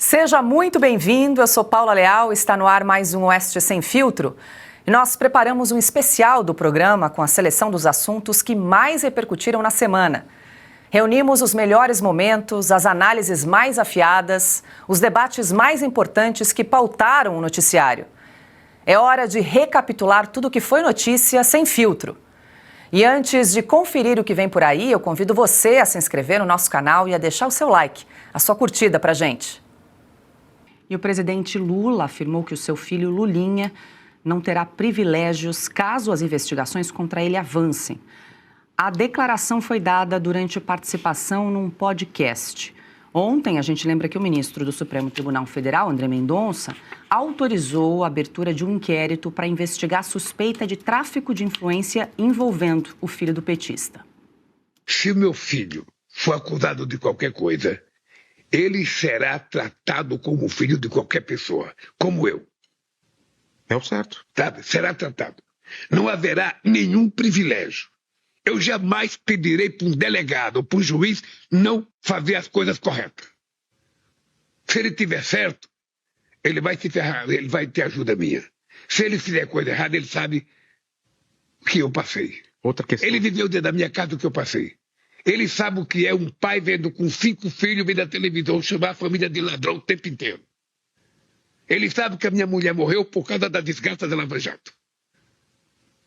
Seja muito bem-vindo, eu sou Paula Leal, está no ar mais um Oeste Sem Filtro. E nós preparamos um especial do programa com a seleção dos assuntos que mais repercutiram na semana. Reunimos os melhores momentos, as análises mais afiadas, os debates mais importantes que pautaram o noticiário. É hora de recapitular tudo o que foi notícia sem filtro. E antes de conferir o que vem por aí, eu convido você a se inscrever no nosso canal e a deixar o seu like, a sua curtida pra gente. E o presidente Lula afirmou que o seu filho Lulinha não terá privilégios caso as investigações contra ele avancem. A declaração foi dada durante participação num podcast. Ontem, a gente lembra que o ministro do Supremo Tribunal Federal, André Mendonça, autorizou a abertura de um inquérito para investigar a suspeita de tráfico de influência envolvendo o filho do petista. Se meu filho for acusado de qualquer coisa, ele será tratado como filho de qualquer pessoa, como eu. É o certo. Sabe? Será tratado. Não haverá nenhum privilégio. Eu jamais pedirei para um delegado ou para um juiz não fazer as coisas corretas. Se ele tiver certo, ele vai se ferrar, ele vai ter ajuda minha. Se ele fizer coisa errada, ele sabe o que eu passei. Outra questão. Ele viveu dentro da minha casa o que eu passei. Ele sabe o que é um pai vendo com 5 filhos, vendo a televisão, chamar a família de ladrão o tempo inteiro. Ele sabe que a minha mulher morreu por causa da desgraça da Lava Jato.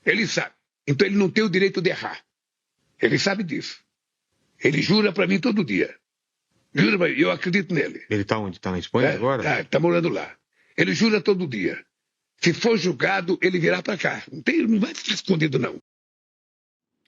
Ele sabe. Então ele não tem o direito de errar. Ele sabe disso. Ele jura para mim todo dia. Jura pra mim, eu acredito nele. Ele está onde? Está na Espanha agora? Está morando lá. Ele jura todo dia. Se for julgado, ele virá para cá. Não vai ficar escondido, não.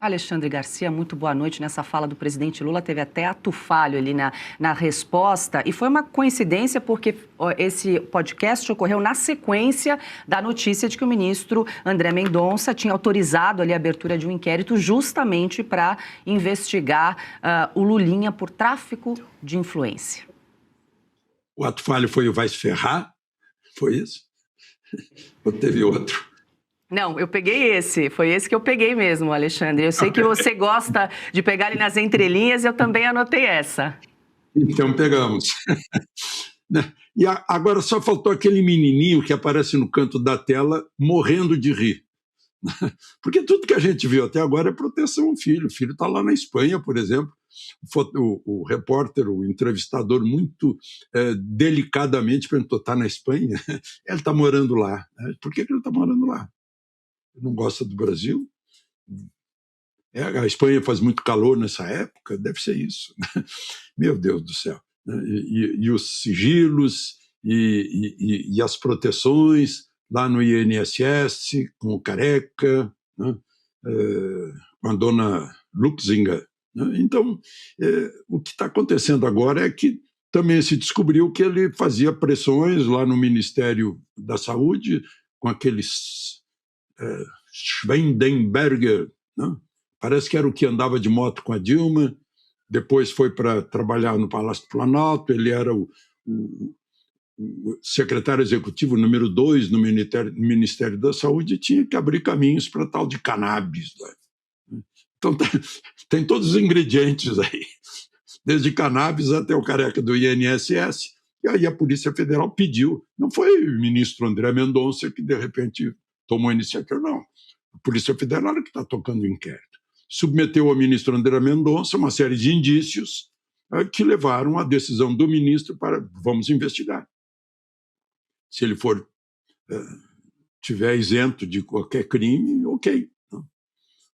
Alexandre Garcia, muito boa noite. Nessa fala do presidente Lula, teve até ato falho ali na resposta. E foi uma coincidência porque esse podcast ocorreu na sequência da notícia de que o ministro André Mendonça tinha autorizado ali a abertura de um inquérito justamente para investigar o Lulinha por tráfico de influência. O ato falho foi o vai se ferrar? Foi isso? Ou teve outro? Não, eu peguei esse. Foi esse que eu peguei mesmo, Alexandre. Eu sei que você gosta de pegar ali nas entrelinhas, eu também anotei essa. Então pegamos. E agora só faltou aquele menininho que aparece no canto da tela morrendo de rir. Porque tudo que a gente viu até agora é proteção ao filho. O filho está lá na Espanha, por exemplo. O repórter, o entrevistador, muito delicadamente perguntou: está na Espanha? Ele está morando lá. Por que ele está morando lá? Não gosta do Brasil? A Espanha faz muito calor nessa época, deve ser isso. Meu Deus do céu. E os sigilos e as proteções lá no INSS, com o Careca, né? Com a dona Luxinger. Né? Então, o que está acontecendo agora é que também se descobriu que ele fazia pressões lá no Ministério da Saúde com aqueles Schwendenberger, né? Parece que era o que andava de moto com a Dilma, depois foi para trabalhar no Palácio do Planalto, ele era o secretário executivo número 2 no Ministério da Saúde e tinha que abrir caminhos para tal de cannabis. Né? Então tem todos os ingredientes aí, desde cannabis até o Careca do INSS, e aí a Polícia Federal pediu, não foi o ministro André Mendonça que de repente tomou a iniciativa, não. A Polícia Federal é que está tocando o inquérito. Submeteu ao ministro André Mendonça uma série de indícios que levaram à decisão do ministro para vamos investigar. Se ele for tiver isento de qualquer crime, ok.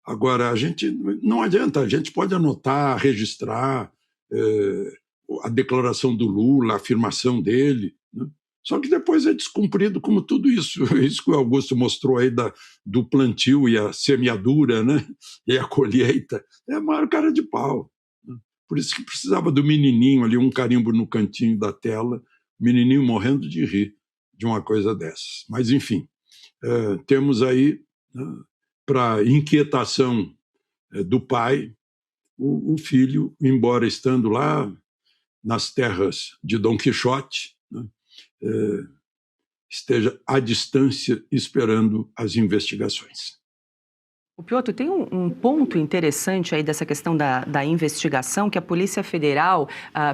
Agora, não adianta, a gente pode anotar, registrar a declaração do Lula, a afirmação dele, né? Só que depois é descumprido como tudo isso. Isso que o Augusto mostrou aí do plantio e a semeadura, né? E a colheita. É a maior cara de pau. Né? Por isso que precisava do menininho ali, um carimbo no cantinho da tela, menininho morrendo de rir de uma coisa dessas. Mas, enfim, temos aí, né, para inquietação do pai, o filho, embora estando lá nas terras de Dom Quixote, né, esteja à distância esperando as investigações. O Piotr, tem um ponto interessante aí dessa questão da investigação, que a Polícia Federal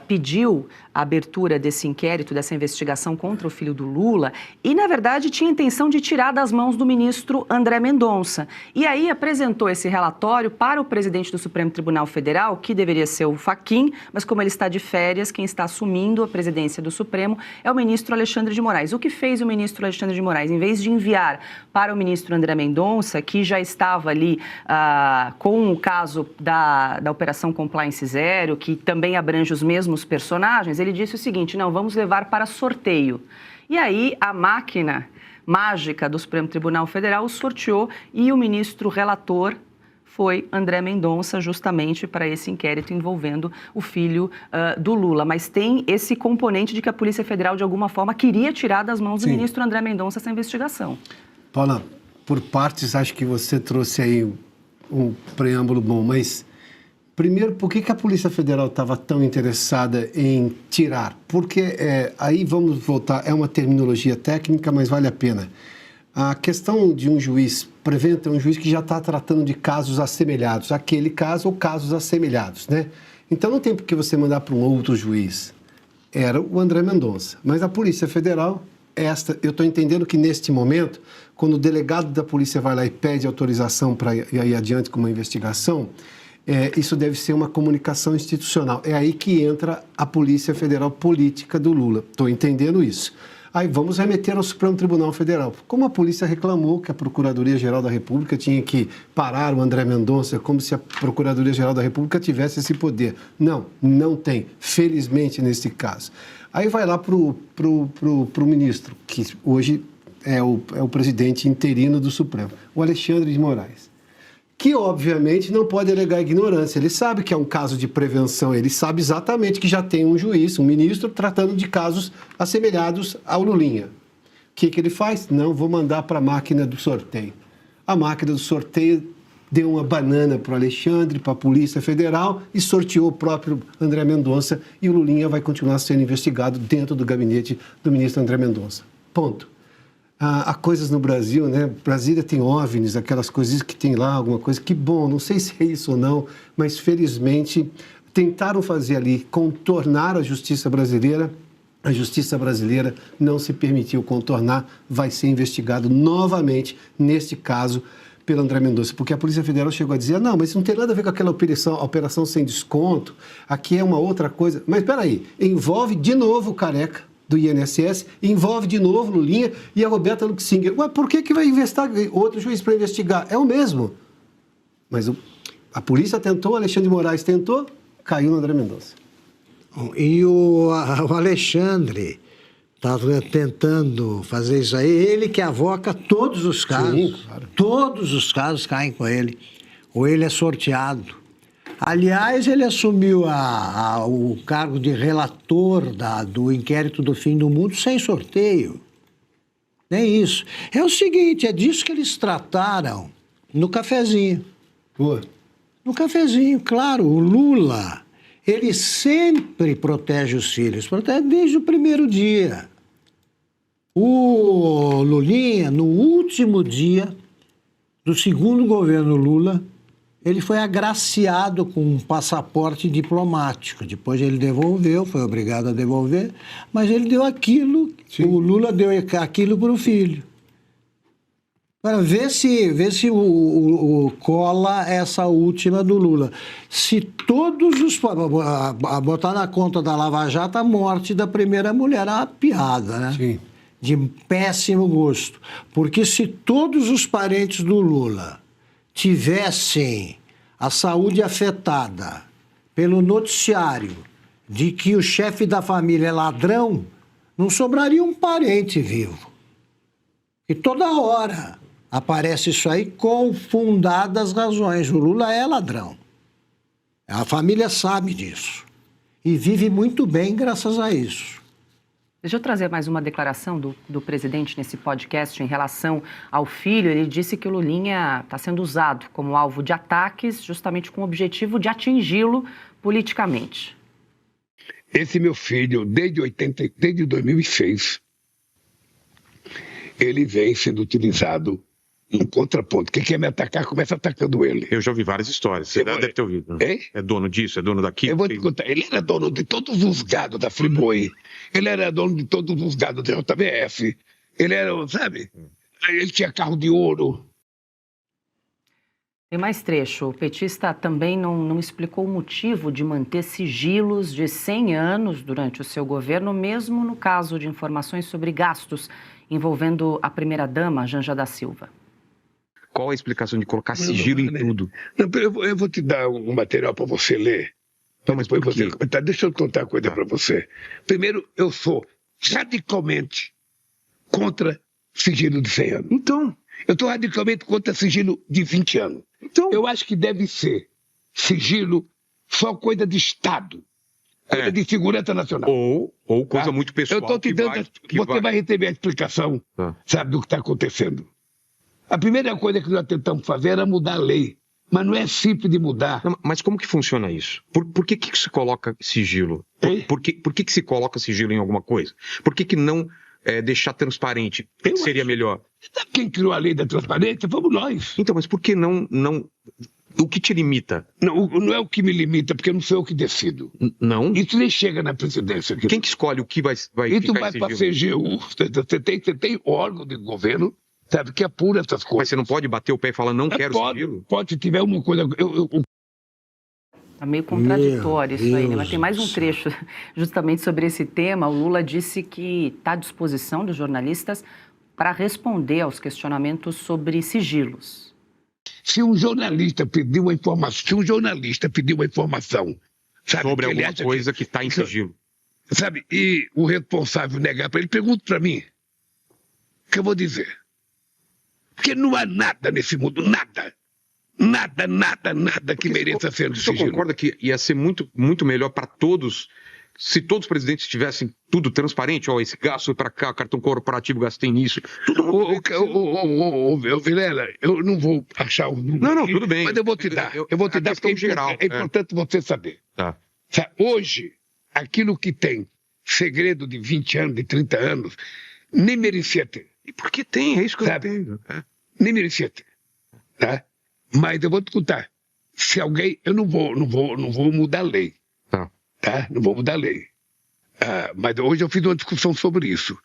pediu a abertura desse inquérito, dessa investigação contra o filho do Lula, e, na verdade, tinha intenção de tirar das mãos do ministro André Mendonça. E aí apresentou esse relatório para o presidente do Supremo Tribunal Federal, que deveria ser o Fachin, mas como ele está de férias, quem está assumindo a presidência do Supremo é o ministro Alexandre de Moraes. O que fez o ministro Alexandre de Moraes? Em vez de enviar para o ministro André Mendonça, que já estava ali com o caso da Operação Compliance Zero, que também abrange os mesmos personagens, ele disse o seguinte: não, vamos levar para sorteio. E aí a máquina mágica do Supremo Tribunal Federal sorteou e o ministro relator foi André Mendonça, justamente para esse inquérito envolvendo o filho do Lula. Mas tem esse componente de que a Polícia Federal, de alguma forma, queria tirar das mãos do ministro André Mendonça essa investigação. Paula, por partes, acho que você trouxe aí um preâmbulo bom, mas primeiro, por que a Polícia Federal estava tão interessada em tirar? Porque aí vamos voltar, é uma terminologia técnica, mas vale a pena. A questão de um juiz prevento é um juiz que já está tratando de casos assemelhados, aquele caso ou casos assemelhados, né? Então não tem por que você mandar para um outro juiz. Era o André Mendonça, mas a Polícia Federal, eu estou entendendo que neste momento, quando o delegado da polícia vai lá e pede autorização para ir adiante com uma investigação, isso deve ser uma comunicação institucional. É aí que entra a Polícia Federal Política do Lula. Estou entendendo isso. Aí vamos remeter ao Supremo Tribunal Federal. Como a polícia reclamou que a Procuradoria-Geral da República tinha que parar o André Mendonça, como se a Procuradoria-Geral da República tivesse esse poder. Não, não tem, felizmente, nesse caso. Aí vai lá para o ministro, que hoje é o presidente interino do Supremo, o Alexandre de Moraes, que obviamente não pode alegar ignorância. Ele sabe que é um caso de prevenção, ele sabe exatamente que já tem um juiz, um ministro, tratando de casos assemelhados ao Lulinha. O que ele faz? Não, vou mandar para a máquina do sorteio. A máquina do sorteio deu uma banana para o Alexandre, para a Polícia Federal e sorteou o próprio André Mendonça, e o Lulinha vai continuar sendo investigado dentro do gabinete do ministro André Mendonça. Ponto. Há coisas no Brasil, né? Brasília tem OVNIs, aquelas coisas que tem lá, alguma coisa. Que bom, não sei se é isso ou não, mas felizmente tentaram fazer ali, contornar a justiça brasileira. A justiça brasileira não se permitiu contornar, vai ser investigado novamente, neste caso, pelo André Mendonça, porque a Polícia Federal chegou a dizer: não, mas isso não tem nada a ver com aquela operação sem desconto, aqui é uma outra coisa. Mas espera aí, envolve de novo o Careca do INSS, envolve de novo Lulinha e a Roberta Luxinger. Ué, por que vai investir outro juiz para investigar? É o mesmo. Mas a polícia tentou, Alexandre de Moraes tentou, caiu no André Mendonça. E o Alexandre está tentando fazer isso aí, ele que avoca todos os casos. Sim, claro. Todos os casos caem com ele, ou ele é sorteado. Aliás, ele assumiu o cargo de relator do inquérito do fim do mundo sem sorteio. Nem isso. É o seguinte, é disso que eles trataram no cafezinho. Boa. No cafezinho, claro. O Lula, ele sempre protege os filhos, protege desde o primeiro dia. O Lulinha, no último dia do segundo governo Lula, ele foi agraciado com um passaporte diplomático. Depois ele devolveu, foi obrigado a devolver, mas ele deu aquilo, sim, o Lula deu aquilo para o filho. Para ver se cola essa última do Lula. Se todos os... botar na conta da Lava Jato a morte da primeira mulher, é uma piada, né? Sim. De péssimo gosto. Porque se todos os parentes do Lula tivessem a saúde afetada pelo noticiário de que o chefe da família é ladrão, não sobraria um parente vivo. E toda hora aparece isso aí com fundadas razões. O Lula é ladrão. A família sabe disso. E vive muito bem graças a isso. Deixa eu trazer mais uma declaração do presidente nesse podcast em relação ao filho. Ele disse que o Lulinha está sendo usado como alvo de ataques justamente com o objetivo de atingi-lo politicamente. Esse meu filho, desde 2006, ele vem sendo utilizado um contraponto. Quem quer me atacar, começa atacando ele. Eu já ouvi várias histórias. Você deve ter ouvido. Hein? É dono disso, é dono daquilo. Eu vou te contar. Ele era dono de todos os gados da Friboi. Ele era dono de todos os gados da JBS. Ele era, sabe? Ele tinha carro de ouro. Tem mais trecho. O petista também não explicou o motivo de manter sigilos de 100 anos durante o seu governo, mesmo no caso de informações sobre gastos envolvendo a primeira-dama, Janja da Silva. Qual a explicação de colocar sigilo em tudo? Não, eu vou te dar um material para você ler. Não, mas depois por você quê? comentar. Deixa eu contar uma coisa para você. Primeiro, eu sou radicalmente contra sigilo de 100 anos. Então, Eu estou radicalmente contra sigilo de 20 anos. Eu acho que deve ser sigilo só coisa de Estado, coisa de segurança nacional. ou coisa Tá? muito pessoal. Eu estou te dando. Você vai receber a explicação, sabe, do que está acontecendo. A primeira coisa que nós tentamos fazer era mudar a lei. Mas não é simples de mudar. Não, mas como que funciona isso? Por que se coloca sigilo? Por que se coloca sigilo em alguma coisa? Por que não deixar transparente? Seria melhor. Sabe quem criou a lei da transparência? Fomos nós. Então, mas por que não... O que te limita? Não é o que me limita, porque não sou eu que decido. Não? Isso nem chega na presidência. Quem que escolhe o que vai Isso ficar vai em para a sigilo? CGU. Você tem órgão de governo, sabe, que apura essas coisas. Mas você não pode bater o pé e falar, não quero sigilo? Pode, se tiver uma coisa... Está meio contraditório isso aí, né? Mas tem mais um trecho justamente sobre esse tema. O Lula disse que está à disposição dos jornalistas para responder aos questionamentos sobre sigilos. Se um jornalista pedir uma informação, sabe, Sobre que ele alguma acha coisa que está em sigilo. sabe, e o responsável negar para ele, pergunta para mim, o que eu vou dizer? Porque não há nada nesse mundo, nada que mereça ser no O senhor sigilo. concorda que ia ser muito, muito melhor para todos se todos os presidentes tivessem tudo transparente? Ó, esse gasto foi para cá, cartão corporativo gastei nisso. Tudo Ô, Vilela, eu não vou achar o número. Não, aqui, tudo bem. Mas eu vou te dar. Eu vou te dar porque geral. é importante você saber. Tá. Hoje, aquilo que tem segredo de 20 anos, de 30 anos, nem merecia ter. E por que tem? É isso que eu Sabe? entendo. Nem merecia ter. Tá? Mas eu vou te contar. Se alguém. Eu não vou mudar a lei. Tá? Não vou mudar a lei. Mas hoje eu fiz uma discussão sobre isso.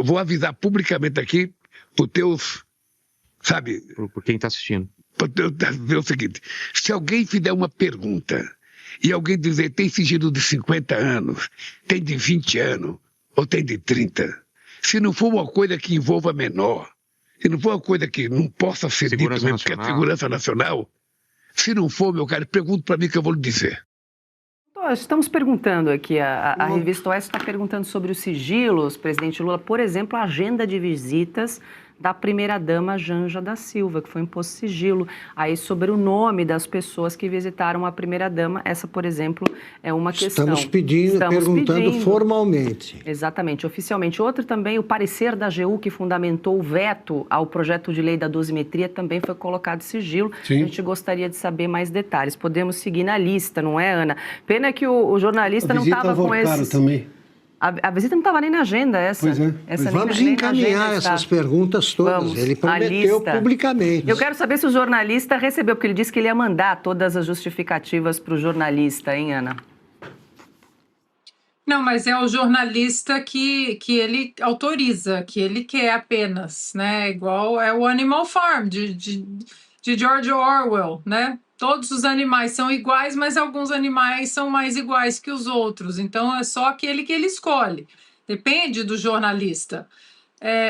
Vou avisar publicamente aqui para os teus. Sabe? Por quem está assistindo. Para ver o seguinte: se alguém fizer uma pergunta e alguém dizer tem sigilo de 50 anos, tem de 20 anos ou tem de 30, se não for uma coisa que envolva menor, se não for uma coisa que não possa ser dito mesmo, que é segurança nacional, se não for, meu cara, pergunta para mim que eu vou lhe dizer. Estamos perguntando aqui, a Revista Oeste está perguntando sobre os sigilos, presidente Lula, por exemplo, a agenda de visitas da primeira-dama Janja da Silva, que foi imposto sigilo. Aí sobre o nome das pessoas que visitaram a primeira-dama, essa, por exemplo, é uma questão. Estamos perguntando formalmente. Exatamente, oficialmente. Outro também, o parecer da AGU que fundamentou o veto ao projeto de lei da dosimetria também foi colocado sigilo. Sim. A gente gostaria de saber mais detalhes. Podemos seguir na lista, não é, Ana? Pena que o jornalista não estava com esse... também. A visita não estava nem na agenda, essa. Pois é. Essa Vamos encaminhar essas perguntas todas. Vamos, ele prometeu publicamente. Eu quero saber se o jornalista recebeu, porque ele disse que ele ia mandar todas as justificativas para o jornalista, hein, Ana? Não, mas é o jornalista que ele autoriza, que ele quer apenas, né? Igual é o Animal Farm, de George Orwell, né? Todos os animais são iguais, mas alguns animais são mais iguais que os outros. Então, é só aquele que ele escolhe. Depende do jornalista.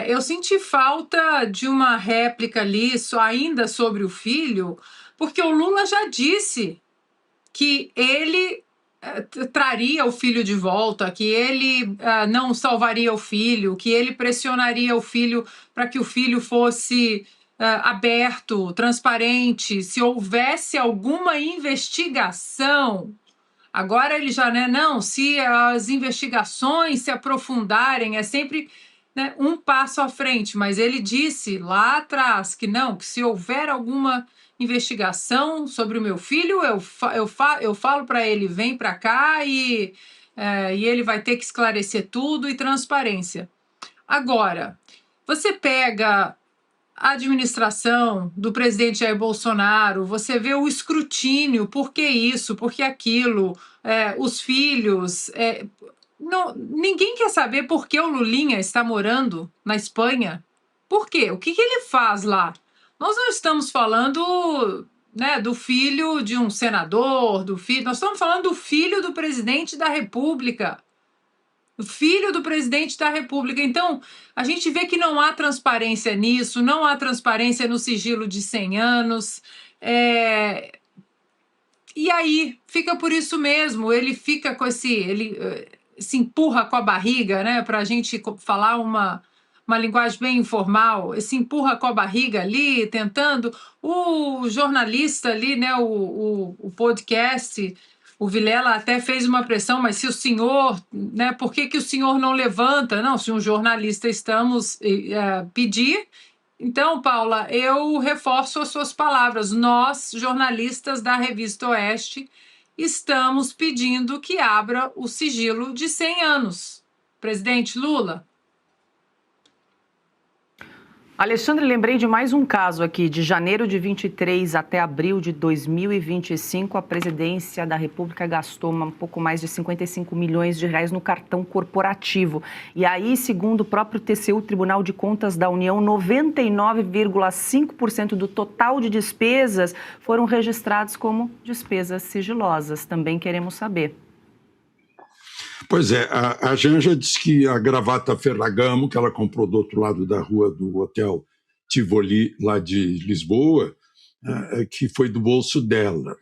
Eu senti falta de uma réplica ali, ainda sobre o filho, porque o Lula já disse que ele traria o filho de volta, que ele não salvaria o filho, que ele pressionaria o filho para que o filho fosse... aberto, transparente, se houvesse alguma investigação. Agora ele já, né? Não, se as investigações se aprofundarem, é sempre, né, um passo à frente. Mas ele disse lá atrás que não, que se houver alguma investigação sobre o meu filho, eu falo para ele, vem para cá e ele vai ter que esclarecer tudo e transparência. Agora, você pega a administração do presidente Jair Bolsonaro, você vê o escrutínio, por que isso, por que aquilo, os filhos. Não, ninguém quer saber por que o Lulinha está morando na Espanha. Por quê? O que ele faz lá? Nós não estamos falando, né, do filho de um senador, nós estamos falando do filho do presidente da República. O filho do presidente da República. Então, a gente vê que não há transparência nisso, não há transparência no sigilo de 100 anos. E aí, fica por isso mesmo, ele fica com ele se empurra com a barriga, né, para a gente falar uma linguagem bem informal, se empurra com a barriga ali, tentando. O jornalista ali, né, o podcast, o Vilela até fez uma pressão, mas se o senhor, né, por que o senhor não levanta? Não, se um jornalista pedir. Então, Paula, eu reforço as suas palavras. Nós, jornalistas da Revista Oeste, estamos pedindo que abra o sigilo de 100 anos. Presidente Lula. Alexandre, lembrei de mais um caso aqui. De janeiro de 23 até abril de 2025, a presidência da República gastou um pouco mais de 55 milhões de reais no cartão corporativo. E aí, segundo o próprio TCU, Tribunal de Contas da União, 99,5% do total de despesas foram registrados como despesas sigilosas. Também queremos saber. Pois é, a Janja disse que a gravata Ferragamo, que ela comprou do outro lado da rua do Hotel Tivoli, lá de Lisboa, que foi do bolso dela.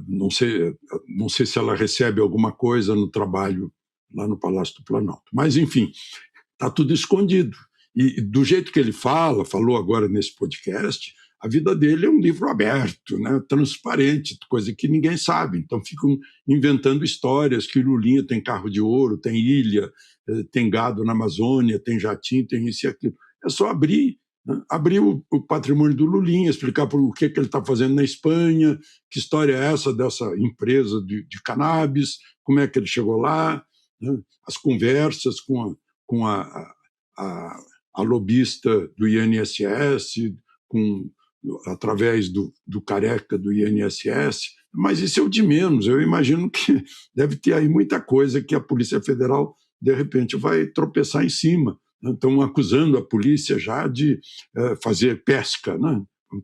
Não sei se ela recebe alguma coisa no trabalho lá no Palácio do Planalto. Mas, enfim, está tudo escondido. E do jeito que ele falou agora nesse podcast, a vida dele é um livro aberto, né, transparente, coisa que ninguém sabe. Então ficam inventando histórias que o Lulinha tem carro de ouro, tem ilha, tem gado na Amazônia, tem jatinho, tem isso e aquilo. É só abrir o patrimônio do Lulinha, explicar o que ele está fazendo na Espanha, que história é essa dessa empresa de cannabis, como é que ele chegou lá, né, as conversas com a lobista do INSS, através do careca do INSS, mas isso é o de menos. Eu imagino que deve ter aí muita coisa que a Polícia Federal, de repente, vai tropeçar em cima. Estão acusando a polícia já de fazer pesca, né?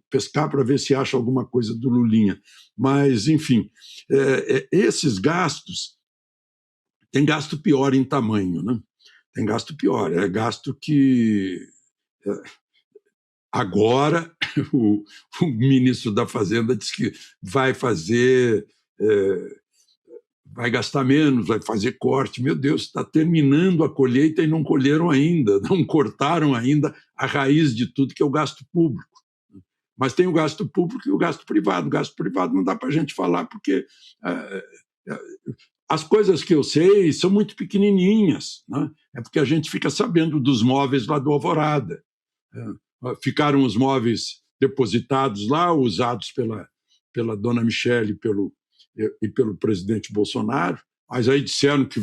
Pescar para ver se acha alguma coisa do Lulinha. Mas, enfim, esses gastos, tem gasto pior em tamanho, né? Tem gasto pior, é gasto que... Agora, o ministro da Fazenda disse que vai gastar menos, vai fazer corte. Meu Deus, está terminando a colheita e não colheram ainda, não cortaram ainda a raiz de tudo, que é o gasto público. Mas tem o gasto público e o gasto privado. O gasto privado não dá para a gente falar, porque as coisas que eu sei são muito pequenininhas, né? É porque a gente fica sabendo dos móveis lá do Alvorada. Ficaram os móveis depositados lá, usados pela dona Michele e pelo presidente Bolsonaro, mas aí disseram que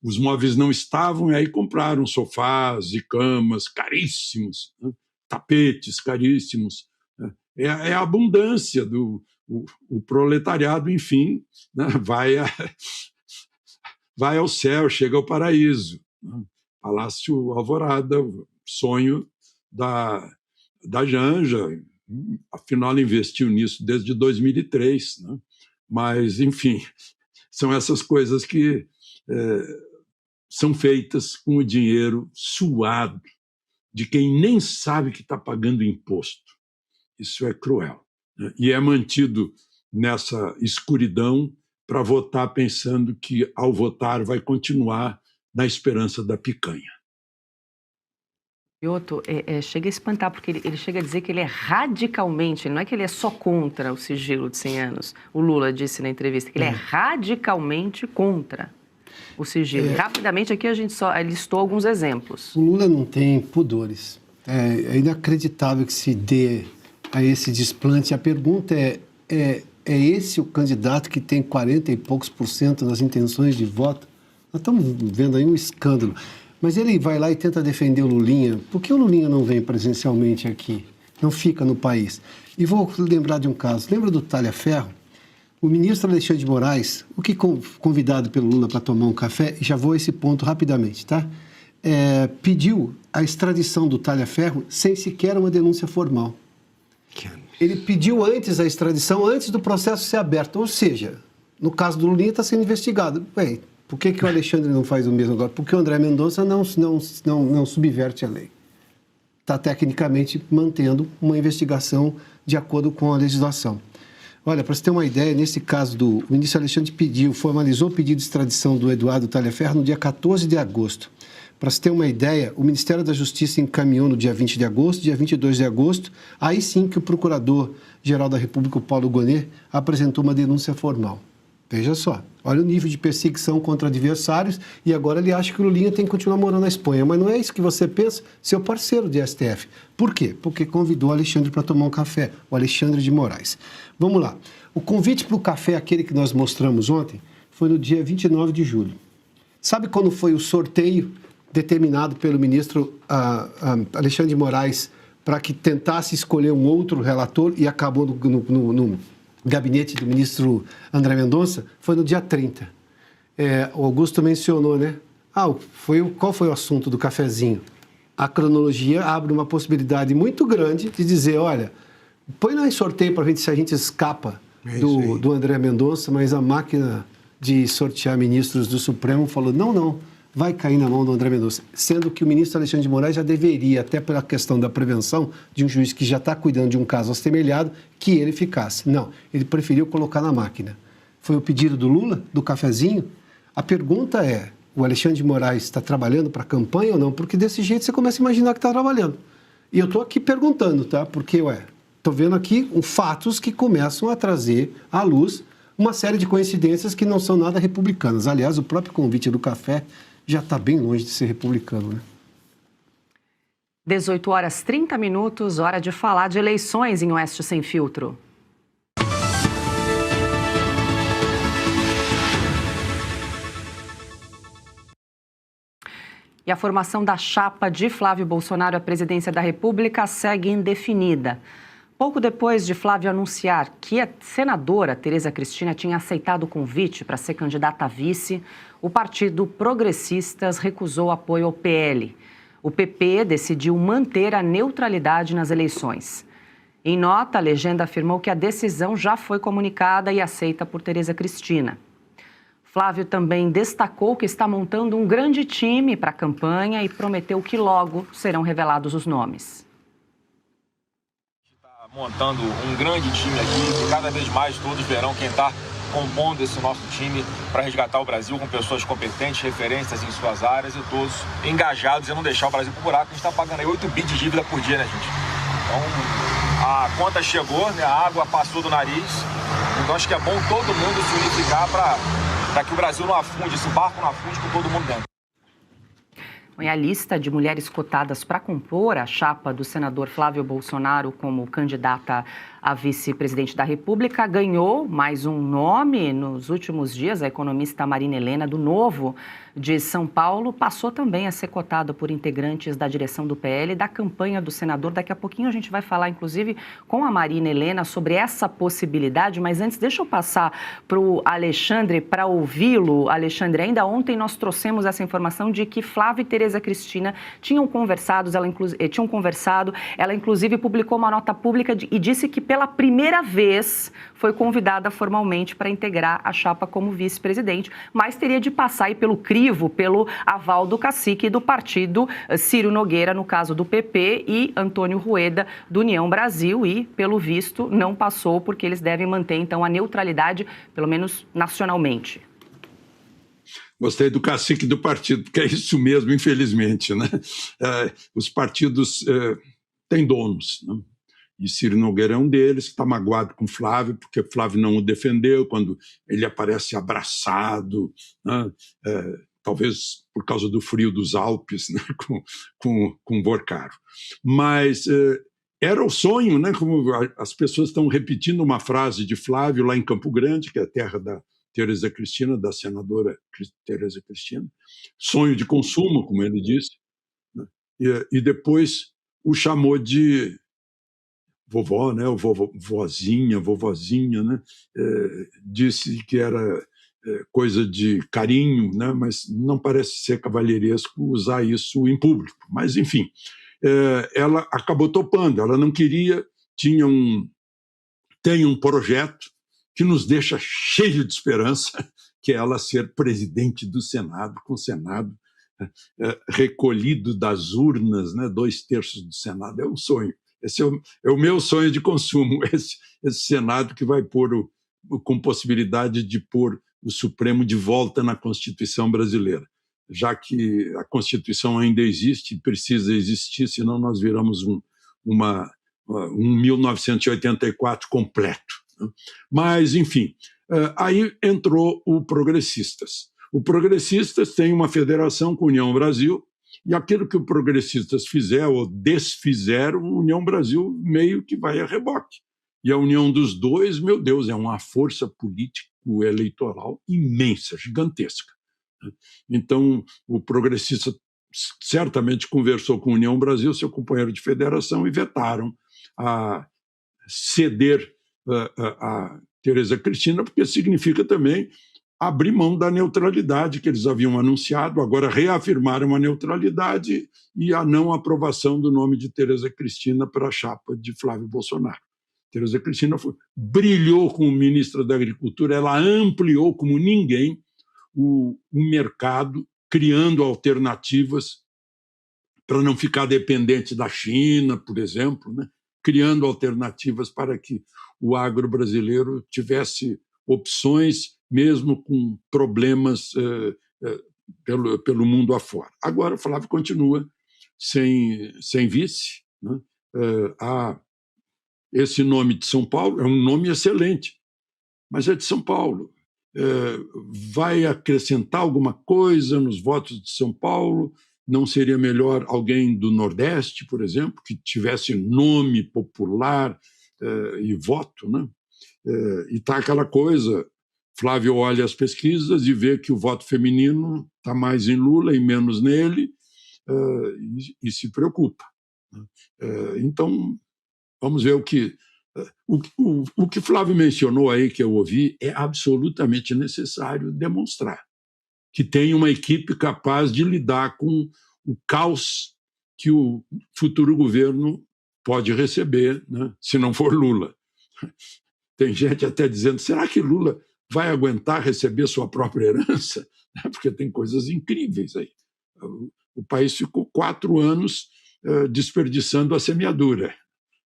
os móveis não estavam, e aí compraram sofás e camas caríssimos, né? Tapetes caríssimos. É a abundância o proletariado, enfim, né? Vai ao céu, chega ao paraíso, né? Palácio Alvorada, sonho da Janja, afinal ela investiu nisso desde 2003, né? Mas, enfim, são essas coisas que são feitas com o dinheiro suado de quem nem sabe que está pagando imposto. Isso é cruel, né? E é mantido nessa escuridão para votar pensando que, ao votar, vai continuar na esperança da picanha. Mioto, chega a espantar, porque ele chega a dizer que ele é radicalmente, não é que ele é só contra o sigilo de 100 anos, o Lula disse na entrevista, que ele é radicalmente contra o sigilo. Rapidamente aqui a gente só listou alguns exemplos. O Lula não tem pudores. É inacreditável que se dê a esse desplante. A pergunta é esse o candidato que tem 40 e poucos % nas intenções de voto? Nós estamos vendo aí um escândalo. Mas ele vai lá e tenta defender o Lulinha. Por que o Lulinha não vem presencialmente aqui? Não fica no país? E vou lembrar de um caso. Lembra do Talhaferro? O ministro Alexandre de Moraes, o que convidado pelo Lula para tomar um café, e já vou a esse ponto rapidamente, tá? Pediu a extradição do Talhaferro sem sequer uma denúncia formal. Ele pediu antes a extradição, antes do processo ser aberto. Ou seja, no caso do Lulinha está sendo investigado. Bem, por que o Alexandre não faz o mesmo agora? Porque o André Mendonça não subverte a lei. Está tecnicamente mantendo uma investigação de acordo com a legislação. Olha, para você ter uma ideia, nesse caso o ministro Alexandre formalizou o pedido de extradição do Eduardo Talhaferro no dia 14 de agosto. Para você ter uma ideia, o Ministério da Justiça encaminhou no dia 20 de agosto, dia 22 de agosto, aí sim que o Procurador-Geral da República, o Paulo Gonet, apresentou uma denúncia formal. Veja só, olha o nível de perseguição contra adversários e agora ele acha que o Lulinha tem que continuar morando na Espanha. Mas não é isso que você pensa, seu parceiro de STF. Por quê? Porque convidou o Alexandre para tomar um café, o Alexandre de Moraes. Vamos lá. O convite para o café, aquele que nós mostramos ontem, foi no dia 29 de julho. Sabe quando foi o sorteio determinado pelo ministro Alexandre de Moraes para que tentasse escolher um outro relator e acabou no gabinete do ministro André Mendonça? Foi no dia 30. O Augusto mencionou, né? Qual foi o assunto do cafezinho? A cronologia abre uma possibilidade muito grande de dizer, olha, põe lá em sorteio para ver se a gente escapa do André Mendonça, mas a máquina de sortear ministros do Supremo falou, não, vai cair na mão do André Mendonça, sendo que o ministro Alexandre de Moraes já deveria, até pela questão da prevenção de um juiz que já está cuidando de um caso assemelhado, que ele ficasse. Não, ele preferiu colocar na máquina. Foi o pedido do Lula, do cafezinho? A pergunta é, o Alexandre de Moraes está trabalhando para a campanha ou não? Porque desse jeito você começa a imaginar que está trabalhando. E eu estou aqui perguntando, tá? Porque, estou vendo aqui fatos que começam a trazer à luz uma série de coincidências que não são nada republicanas. Aliás, o próprio convite do café já está bem longe de ser republicano, né? 18h30, hora de falar de eleições em Oeste Sem Filtro. E a formação da chapa de Flávio Bolsonaro à presidência da República segue indefinida. Pouco depois de Flávio anunciar que a senadora Tereza Cristina tinha aceitado o convite para ser candidata a vice, o Partido Progressistas recusou apoio ao PL. O PP decidiu manter a neutralidade nas eleições. Em nota, a legenda afirmou que a decisão já foi comunicada e aceita por Tereza Cristina. Flávio também destacou que está montando um grande time para a campanha e prometeu que logo serão revelados os nomes. Montando um grande time aqui, que cada vez mais todos verão quem está compondo esse nosso time para resgatar o Brasil com pessoas competentes, referências em suas áreas e todos engajados em não deixar o Brasil pro buraco. A gente está pagando aí 8 bi de dívida por dia, né, gente? Então, a conta chegou, né? A água passou do nariz. Então, acho que é bom todo mundo se unificar para que o Brasil não afunde, esse barco não afunde com todo mundo dentro. A lista de mulheres cotadas para compor a chapa do senador Flávio Bolsonaro como candidata a vice-presidente da República ganhou mais um nome nos últimos dias. A economista Marina Helena, do Novo de São Paulo, passou também a ser cotada por integrantes da direção do PL e da campanha do senador. Daqui a pouquinho a gente vai falar, inclusive, com a Marina Helena sobre essa possibilidade, mas antes deixa eu passar para o Alexandre para ouvi-lo. Alexandre, ainda ontem nós trouxemos essa informação de que Flávio e Tereza Cristina tinham conversado, ela inclusive publicou uma nota pública e disse que pela primeira vez foi convidada formalmente para integrar a chapa como vice-presidente, mas teria de passar aí pelo crivo, pelo aval do cacique do partido Ciro Nogueira, no caso do PP, e Antônio Rueda, do União Brasil, e, pelo visto, não passou porque eles devem manter, então, a neutralidade, pelo menos nacionalmente. Gostei do cacique do partido, porque é isso mesmo, infelizmente, né? Os partidos têm donos, né? E Ciro Nogueira é um deles, que está magoado com Flávio, porque Flávio não o defendeu quando ele aparece abraçado, né? Talvez por causa do frio dos Alpes, né? com Borcaro. Mas era o sonho, né? Como as pessoas estão repetindo uma frase de Flávio lá em Campo Grande, que é a terra Tereza Cristina, da senadora Tereza Cristina, sonho de consumo, como ele disse, né? E depois o chamou de vovó, né? Vovozinha, né? Disse que era coisa de carinho, né? Mas não parece ser cavalheiresco usar isso em público. Mas, enfim, ela acabou topando, ela não queria, tem um projeto que nos deixa cheio de esperança, que é ela ser presidente do Senado, com o Senado recolhido das urnas, né? 2/3 do Senado. É um sonho. Esse é o meu sonho de consumo, esse Senado que vai pôr, com possibilidade de pôr o Supremo de volta na Constituição brasileira, já que a Constituição ainda existe, precisa existir, senão nós viramos um 1984 completo. Mas, enfim, aí entrou o Progressistas. O Progressistas tem uma federação com a União Brasil, e aquilo que o Progressistas fizer ou desfizeram, a União Brasil meio que vai a reboque. E a união dos dois, meu Deus, é uma força político-eleitoral imensa, gigantesca. Então, o Progressista certamente conversou com a União Brasil, seu companheiro de federação, e vetaram a ceder a Tereza Cristina, porque significa também abrir mão da neutralidade que eles haviam anunciado, agora reafirmaram a neutralidade e a não aprovação do nome de Tereza Cristina para a chapa de Flávio Bolsonaro. Tereza Cristina brilhou como ministra da Agricultura, ela ampliou como ninguém o mercado, criando alternativas para não ficar dependente da China, por exemplo, né? Criando alternativas para que o agro brasileiro tivesse opções, mesmo com problemas pelo mundo afora. Agora, o Flávio continua sem vice, né? Esse nome de São Paulo é um nome excelente, mas é de São Paulo. Vai acrescentar alguma coisa nos votos de São Paulo? Não seria melhor alguém do Nordeste, por exemplo, que tivesse nome popular e voto, né? E está aquela coisa, Flávio olha as pesquisas e vê que o voto feminino está mais em Lula e menos nele, e se preocupa. Então, vamos ver o que Flávio mencionou aí, que eu ouvi, é absolutamente necessário demonstrar que tem uma equipe capaz de lidar com o caos que o futuro governo pode receber, né, se não for Lula. Tem gente até dizendo, será que Lula vai aguentar receber sua própria herança? Porque tem coisas incríveis aí. O país ficou 4 anos desperdiçando a semeadura,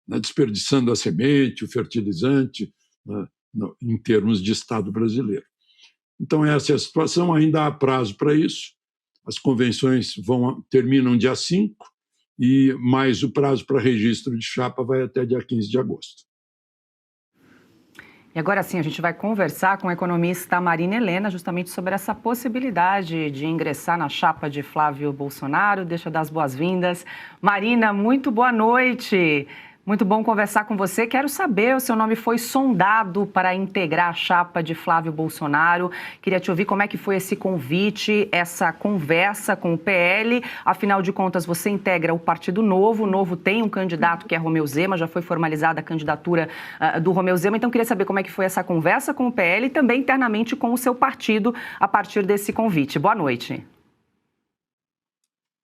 né, desperdiçando a semente, o fertilizante, né, em termos de Estado brasileiro. Então, essa é a situação, ainda há prazo para isso. As convenções terminam dia 5, e mais o prazo para registro de chapa vai até dia 15 de agosto. E agora sim, a gente vai conversar com a economista Marina Helena justamente sobre essa possibilidade de ingressar na chapa de Flávio Bolsonaro. Deixa eu dar as boas-vindas. Marina, muito boa noite. Muito bom conversar com você. Quero saber, o seu nome foi sondado para integrar a chapa de Flávio Bolsonaro. Queria te ouvir como é que foi esse convite, essa conversa com o PL. Afinal de contas, você integra o Partido Novo. O Novo tem um candidato que é Romeu Zema, já foi formalizada a candidatura do Romeu Zema. Então, queria saber como é que foi essa conversa com o PL e também internamente com o seu partido a partir desse convite. Boa noite.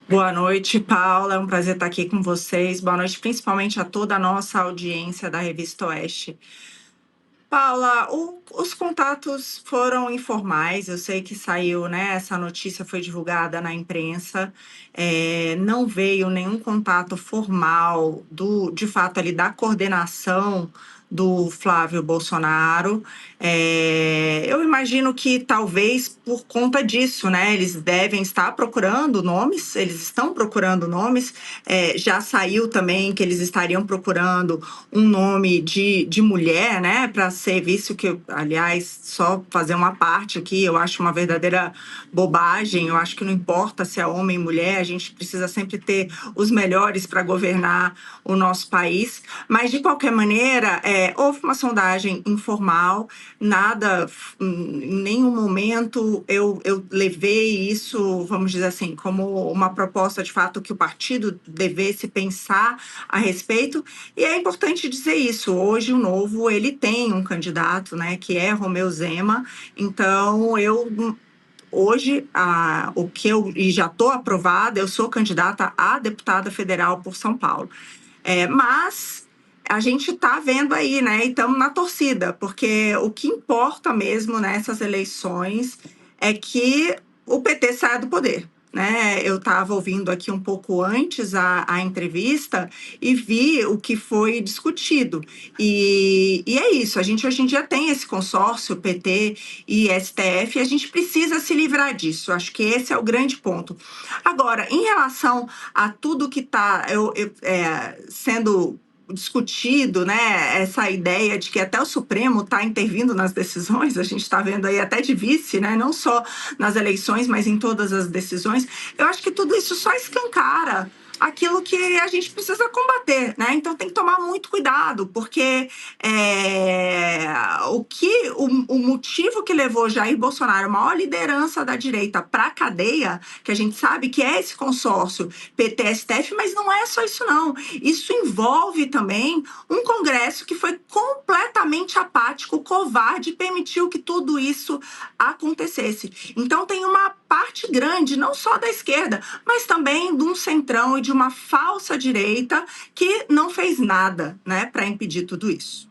Boa noite, Paula. É um prazer estar aqui com vocês. Boa noite, principalmente a toda a nossa audiência da Revista Oeste. Paula, os contatos foram informais. Eu sei que saiu, né? Essa notícia foi divulgada na imprensa. Não veio nenhum contato formal de fato, ali da coordenação do Flávio Bolsonaro. Eu imagino que talvez por conta disso, né, eles devem estar procurando nomes, eles estão procurando nomes, já saiu também que eles estariam procurando um nome de mulher, né, para ser visto, que, aliás, só fazer uma parte aqui, eu acho uma verdadeira bobagem. Eu acho que não importa se é homem ou mulher, a gente precisa sempre ter os melhores para governar o nosso país, mas de qualquer maneira, Houve uma sondagem informal, nada, em nenhum momento eu levei isso, vamos dizer assim, como uma proposta de fato que o partido devesse pensar a respeito. E é importante dizer isso, hoje o Novo, ele tem um candidato, né, que é Romeu Zema, então hoje, o que e já estou aprovada, eu sou candidata a deputada federal por São Paulo. Mas a gente está vendo aí, né, e estamos na torcida, porque o que importa mesmo nessas eleições é que o PT saia do poder. Né? Eu estava ouvindo aqui um pouco antes a entrevista e vi o que foi discutido. E é isso, a gente hoje em dia tem esse consórcio, PT e STF, e a gente precisa se livrar disso. Acho que esse é o grande ponto. Agora, em relação a tudo que está sendo discutido, né, essa ideia de que até o Supremo está intervindo nas decisões, a gente está vendo aí até de vice, né, não só nas eleições, mas em todas as decisões, eu acho que tudo isso só escancara aquilo que a gente precisa combater, né? Então tem que tomar muito cuidado, porque o motivo que levou Jair Bolsonaro, a maior liderança da direita, para a cadeia, que a gente sabe que é esse consórcio PT-STF, mas não é só isso não. Isso envolve também um Congresso que foi completamente apático, covarde, e permitiu que tudo isso acontecesse. Então tem uma parte grande, não só da esquerda, mas também de um centrão e de uma falsa direita que não fez nada, né, para impedir tudo isso.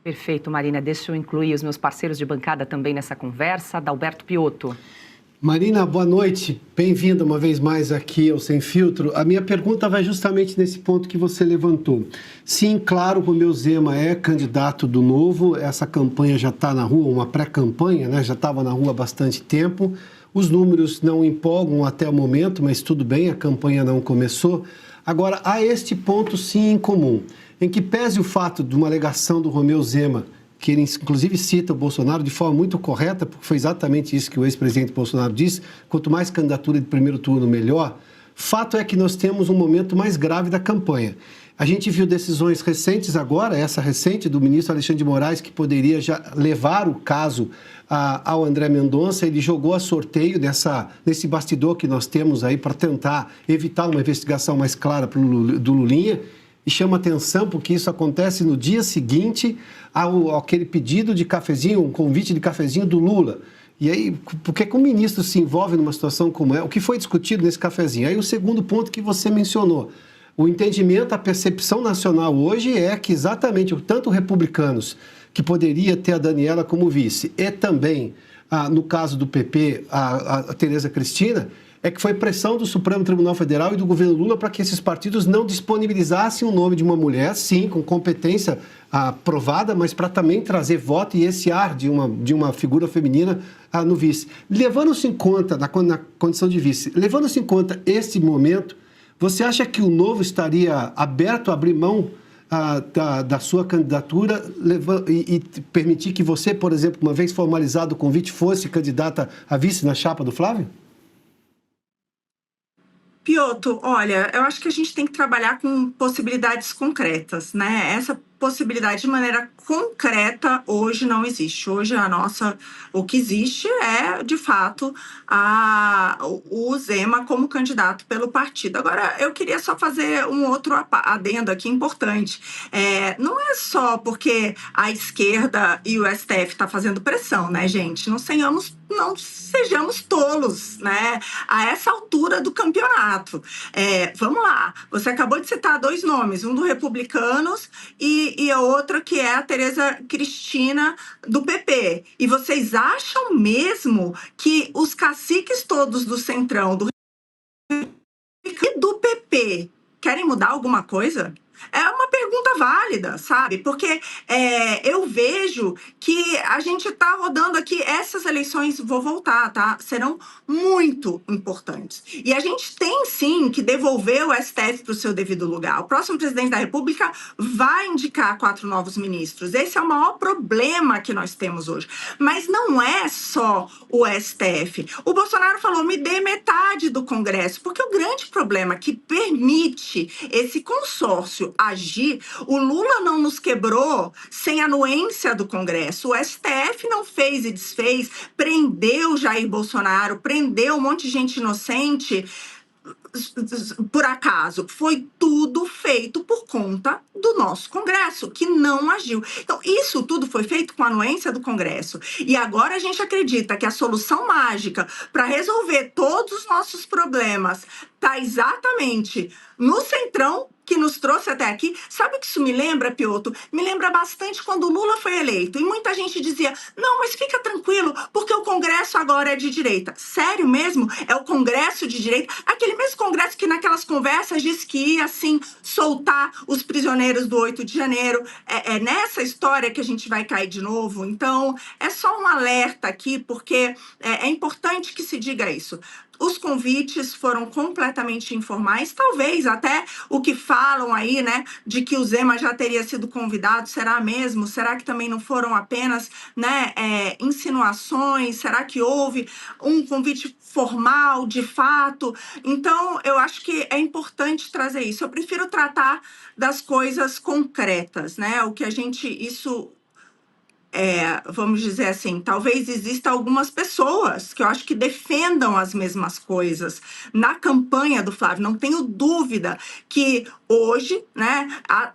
Perfeito, Marina. Deixa eu incluir os meus parceiros de bancada também nessa conversa. Adalberto Piotto. Marina, boa noite. Bem-vinda uma vez mais aqui ao Sem Filtro. A minha pergunta vai justamente nesse ponto que você levantou. Sim, claro, o Romeu Zema é candidato do Novo. Essa campanha já está na rua, uma pré-campanha, né? Já estava na rua há bastante tempo. Os números não empolgam até o momento, mas tudo bem, a campanha não começou. Agora, há este ponto sim em comum, em que pese o fato de uma alegação do Romeu Zema, que ele inclusive cita o Bolsonaro de forma muito correta, porque foi exatamente isso que o ex-presidente Bolsonaro disse, quanto mais candidatura de primeiro turno, melhor. Fato é que nós temos um momento mais grave da campanha. A gente viu decisões recentes agora, essa recente do ministro Alexandre de Moraes, que poderia já levar o caso ao André Mendonça. Ele jogou a sorteio nesse bastidor que nós temos aí para tentar evitar uma investigação mais clara do Lulinha. E chama atenção porque isso acontece no dia seguinte àquele pedido de cafezinho, um convite de cafezinho do Lula. E aí, porque que o ministro se envolve numa situação como essa? O que foi discutido nesse cafezinho? Aí o segundo ponto que você mencionou. O entendimento, a percepção nacional hoje é que exatamente tanto republicanos, que poderia ter a Daniela como vice, e também, no caso do PP, a Tereza Cristina, é que foi pressão do Supremo Tribunal Federal e do governo Lula para que esses partidos não disponibilizassem o nome de uma mulher, sim, com competência provada, mas para também trazer voto e esse ar de uma figura feminina no vice. Levando-se em conta, na condição de vice, levando-se em conta esse momento, você acha que o Novo estaria aberto a abrir mão da sua candidatura e permitir que você, por exemplo, uma vez formalizado o convite, fosse candidata a vice na chapa do Flávio? Piotto, olha, eu acho que a gente tem que trabalhar com possibilidades concretas, né? Essa possibilidade de maneira concreta hoje não existe. Hoje o que existe é, de fato, o Zema como candidato pelo partido. Agora, eu queria só fazer um outro adendo aqui importante. Não é só porque a esquerda e o STF tá fazendo pressão, né, gente? Não sejamos tolos, né? A essa altura do campeonato. Vamos lá, você acabou de citar dois nomes, um do Republicanos e a outra que é a Tereza Cristina do PP. E vocês acham mesmo que os caciques todos do Centrão, e do PP querem mudar alguma coisa? É uma pergunta válida, sabe? Porque eu vejo que a gente está rodando aqui, essas eleições, vou voltar, tá? Serão muito importantes. E a gente tem, sim, que devolver o STF para o seu devido lugar. O próximo presidente da República vai indicar 4 novos ministros. Esse é o maior problema que nós temos hoje. Mas não é só o STF. O Bolsonaro falou, me dê metade do Congresso, porque o grande problema que permite esse consórcio agir O Lula não nos quebrou sem anuência do Congresso. O STF não fez e desfez, prendeu Jair Bolsonaro, prendeu um monte de gente inocente por acaso. Foi tudo feito por conta do nosso Congresso, que não agiu. Então, isso tudo foi feito com a anuência do Congresso. E agora a gente acredita que a solução mágica para resolver todos os nossos problemas está exatamente no Centrão, que nos trouxe até aqui. Sabe o que isso me lembra, Piotr? Me lembra bastante quando o Lula foi eleito. E muita gente dizia, não, mas fica tranquilo, porque o Congresso agora é de direita. Sério mesmo? É o Congresso de direita? Aquele mesmo Congresso que naquelas conversas disse que ia, assim, soltar os prisioneiros do 8 de janeiro. É nessa história que a gente vai cair de novo. Então, é só um alerta aqui, porque é importante que se diga isso. Os convites foram completamente informais, talvez até o que falam aí, né, de que o Zema já teria sido convidado, será mesmo? Será que também não foram apenas, né, insinuações? Será que houve um convite formal, de fato? Então, eu acho que é importante trazer isso. Eu prefiro tratar das coisas concretas, né, o que a gente, isso... vamos dizer assim, talvez exista algumas pessoas que eu acho que defendam as mesmas coisas na campanha do Flávio. Não tenho dúvida que hoje, né,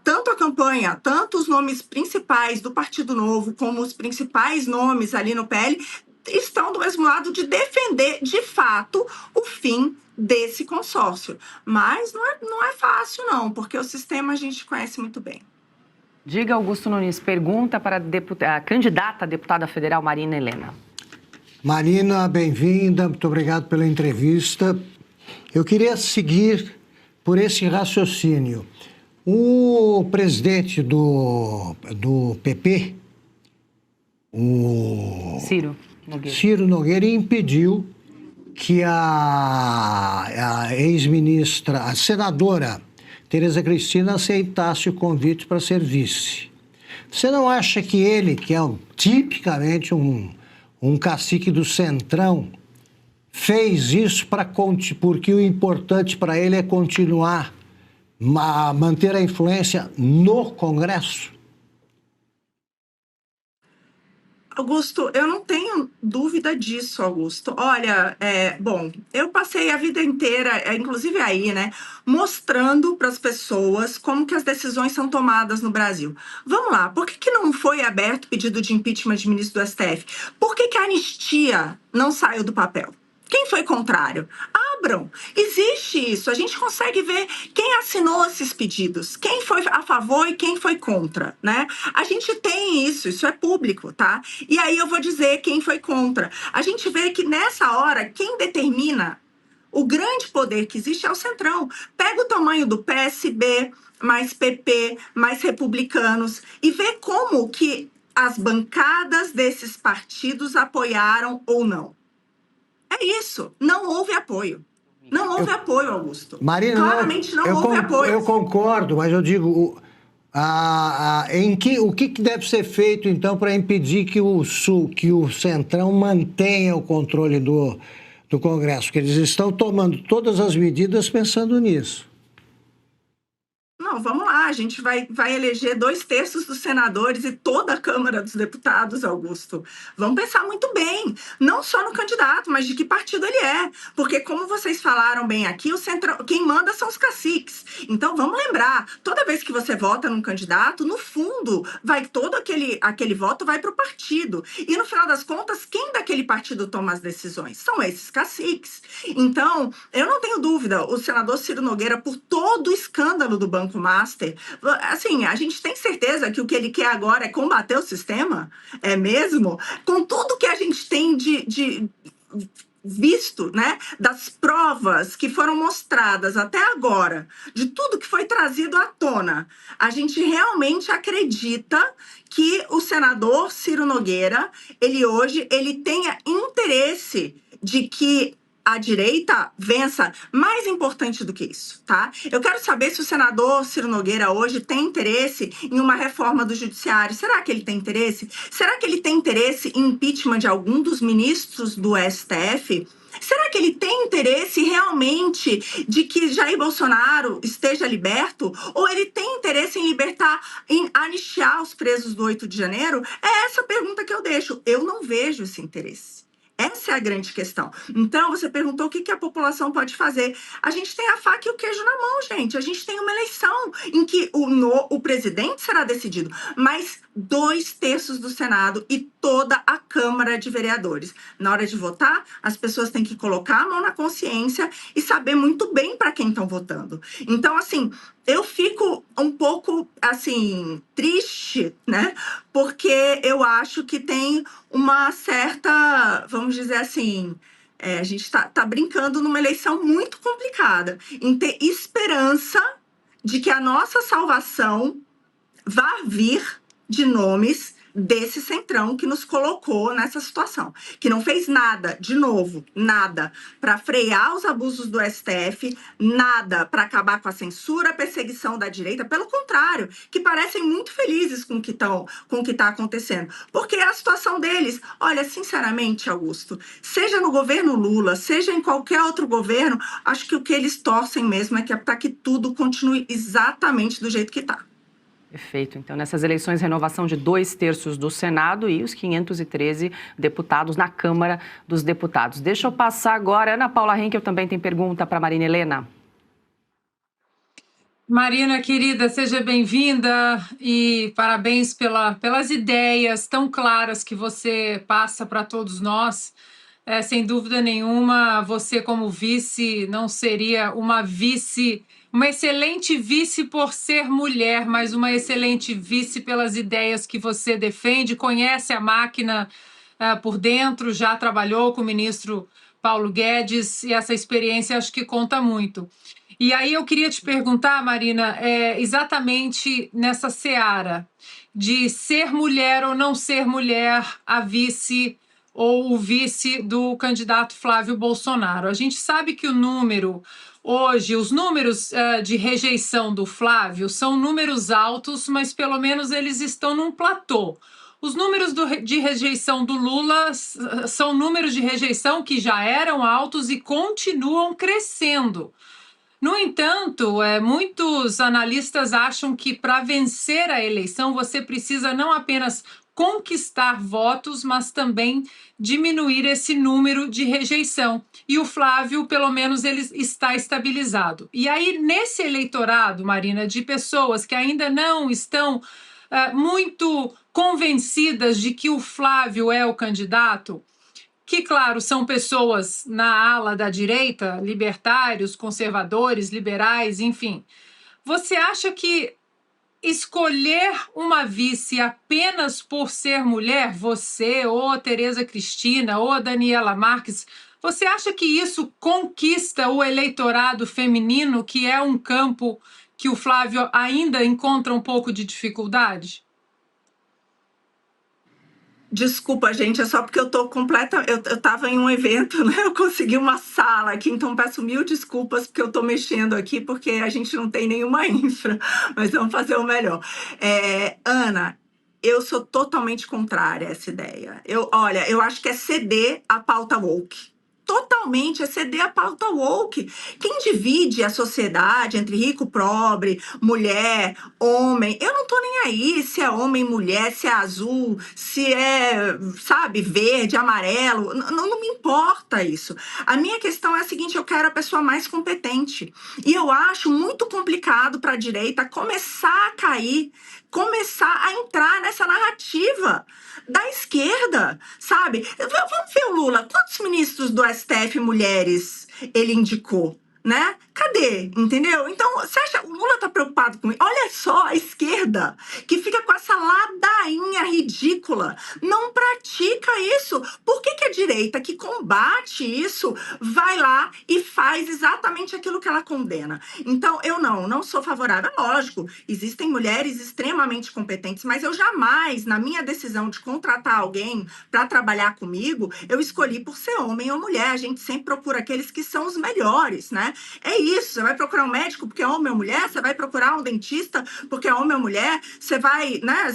tanto a campanha, tanto os nomes principais do Partido Novo, como os principais nomes ali no PL, estão do mesmo lado de defender, de fato, o fim desse consórcio. Mas não é fácil, não, porque o sistema a gente conhece muito bem. Diga, Augusto Nunes, pergunta para a candidata a deputada federal Marina Helena. Marina, bem-vinda, muito obrigado pela entrevista. Eu queria seguir por esse raciocínio. O presidente do PP, o Ciro Nogueira, impediu que a ex-ministra, a senadora Tereza Cristina, aceitasse o convite para ser vice. Você não acha que ele, que é tipicamente um cacique do Centrão, fez isso porque o importante para ele é continuar a manter a influência no Congresso? Augusto, eu não tenho dúvida disso, Augusto. Olha, bom, eu passei a vida inteira, inclusive aí, né, mostrando para as pessoas como que as decisões são tomadas no Brasil. Vamos lá, por que não foi aberto pedido de impeachment de ministro do STF? Por que a anistia não saiu do papel? Quem foi contrário? Abram. Existe isso. A gente consegue ver quem assinou esses pedidos, quem foi a favor e quem foi contra, né? A gente tem isso é público, tá? E aí eu vou dizer quem foi contra. A gente vê que nessa hora, quem determina o grande poder que existe é o Centrão. Pega o tamanho do PSB, mais PP, mais republicanos, e vê como que as bancadas desses partidos apoiaram ou não. É isso. Não houve apoio. Não houve apoio, Augusto. Marina, claramente não houve apoio. Eu concordo, mas eu digo, o que deve ser feito, então, para impedir que o Centrão mantenha o controle do Congresso? Porque eles estão tomando todas as medidas pensando nisso. Não, vamos lá, a gente vai eleger 2/3 dos senadores e toda a Câmara dos Deputados, Augusto. Vamos pensar muito bem, não só no candidato, mas de que partido ele é. Porque, como vocês falaram bem aqui, quem manda são os caciques. Então, vamos lembrar, toda vez que você vota num candidato, no fundo, todo aquele voto vai para o partido. E, no final das contas, quem daquele partido toma as decisões? São esses caciques. Então, eu não tenho dúvida, o senador Ciro Nogueira, por todo o escândalo do Banco Master, assim, a gente tem certeza que o que ele quer agora é combater o sistema? É mesmo? Com tudo que a gente tem de visto, né, das provas que foram mostradas até agora, de tudo que foi trazido à tona, a gente realmente acredita que o senador Ciro Nogueira, ele tenha interesse de que a direita vença. Mais importante do que isso, tá? Eu quero saber se o senador Ciro Nogueira hoje tem interesse em uma reforma do judiciário. Será que ele tem interesse? Será que ele tem interesse em impeachment de algum dos ministros do STF? Será que ele tem interesse realmente de que Jair Bolsonaro esteja liberto? Ou ele tem interesse em libertar, em anistiar os presos do 8 de janeiro? É essa a pergunta que eu deixo. Eu não vejo esse interesse. Essa é a grande questão. Então, você perguntou o que a população pode fazer. A gente tem a faca e o queijo na mão, gente. A gente tem uma eleição em que o presidente será decidido, mas 2/3 do Senado e toda a Câmara de Vereadores. Na hora de votar, as pessoas têm que colocar a mão na consciência e saber muito bem para quem estão votando. Então, assim, eu fico um pouco, assim, triste, né? Porque eu acho que tem uma certa, vamos dizer assim, a gente tá brincando numa eleição muito complicada, em ter esperança de que a nossa salvação vá vir de nomes desse centrão que nos colocou nessa situação, que não fez nada, de novo, nada para frear os abusos do STF, nada para acabar com a censura, a perseguição da direita, pelo contrário, que parecem muito felizes com o que está acontecendo, porque a situação deles, olha, sinceramente, Augusto, seja no governo Lula, seja em qualquer outro governo, acho que o que eles torcem mesmo é para que tudo continue exatamente do jeito que está. Perfeito. Então, nessas eleições, renovação de 2/3 do Senado e os 513 deputados na Câmara dos Deputados. Deixa eu passar agora. Ana Paula Henkel também tem pergunta para Marina Helena. Marina, querida, seja bem-vinda e parabéns pelas ideias tão claras que você passa para todos nós. Sem dúvida nenhuma, você como vice não seria uma excelente vice por ser mulher, mas uma excelente vice pelas ideias que você defende, conhece a máquina por dentro, já trabalhou com o ministro Paulo Guedes e essa experiência acho que conta muito. E aí eu queria te perguntar, Marina, exatamente nessa seara de ser mulher ou não ser mulher a vice ou o vice do candidato Flávio Bolsonaro. A gente sabe que os números de rejeição do Flávio são números altos, mas pelo menos eles estão num platô. Os números de rejeição do Lula são números de rejeição que já eram altos e continuam crescendo. No entanto, muitos analistas acham que para vencer a eleição você precisa não apenas conquistar votos, mas também diminuir esse número de rejeição. E o Flávio, pelo menos, ele está estabilizado. E aí, nesse eleitorado, Marina, de pessoas que ainda não estão muito convencidas de que o Flávio é o candidato, que, claro, são pessoas na ala da direita, libertários, conservadores, liberais, enfim. Você acha que escolher uma vice apenas por ser mulher, você ou a Tereza Cristina ou a Daniela Marques, você acha que isso conquista o eleitorado feminino, que é um campo que o Flávio ainda encontra um pouco de dificuldade? Desculpa, gente, é só porque eu tô completa. Eu tava em um evento, né? Eu consegui uma sala aqui, então peço mil desculpas porque eu tô mexendo aqui, porque a gente não tem nenhuma infra, mas vamos fazer o melhor. Ana, eu sou totalmente contrária a essa ideia. Olha, eu acho que é ceder a pauta woke. Totalmente é ceder a pauta woke. Quem divide a sociedade entre rico, pobre, mulher, homem, eu não tô nem aí se é homem, mulher, se é azul, se é, sabe, verde, amarelo, não me importa isso. A minha questão é a seguinte, eu quero a pessoa mais competente. E eu acho muito complicado para a direita começar a cair, começar a entrar nessa narrativa da esquerda, sabe? Vamos ver o Lula. Quantos ministros do STF mulheres ele indicou, né? Cadê? Entendeu? Então, você acha o Lula tá preocupado com isso? Olha só a esquerda que fica com essa ladainha ridícula. Não pratica isso. Por que a direita que combate isso vai lá e faz exatamente aquilo que ela condena? Então, eu não sou favorável. Lógico, existem mulheres extremamente competentes, mas eu jamais, na minha decisão de contratar alguém para trabalhar comigo, eu escolhi por ser homem ou mulher. A gente sempre procura aqueles que são os melhores, né? É isso, você vai procurar um médico porque é homem ou mulher, você vai procurar um dentista porque é homem ou mulher, você vai, né?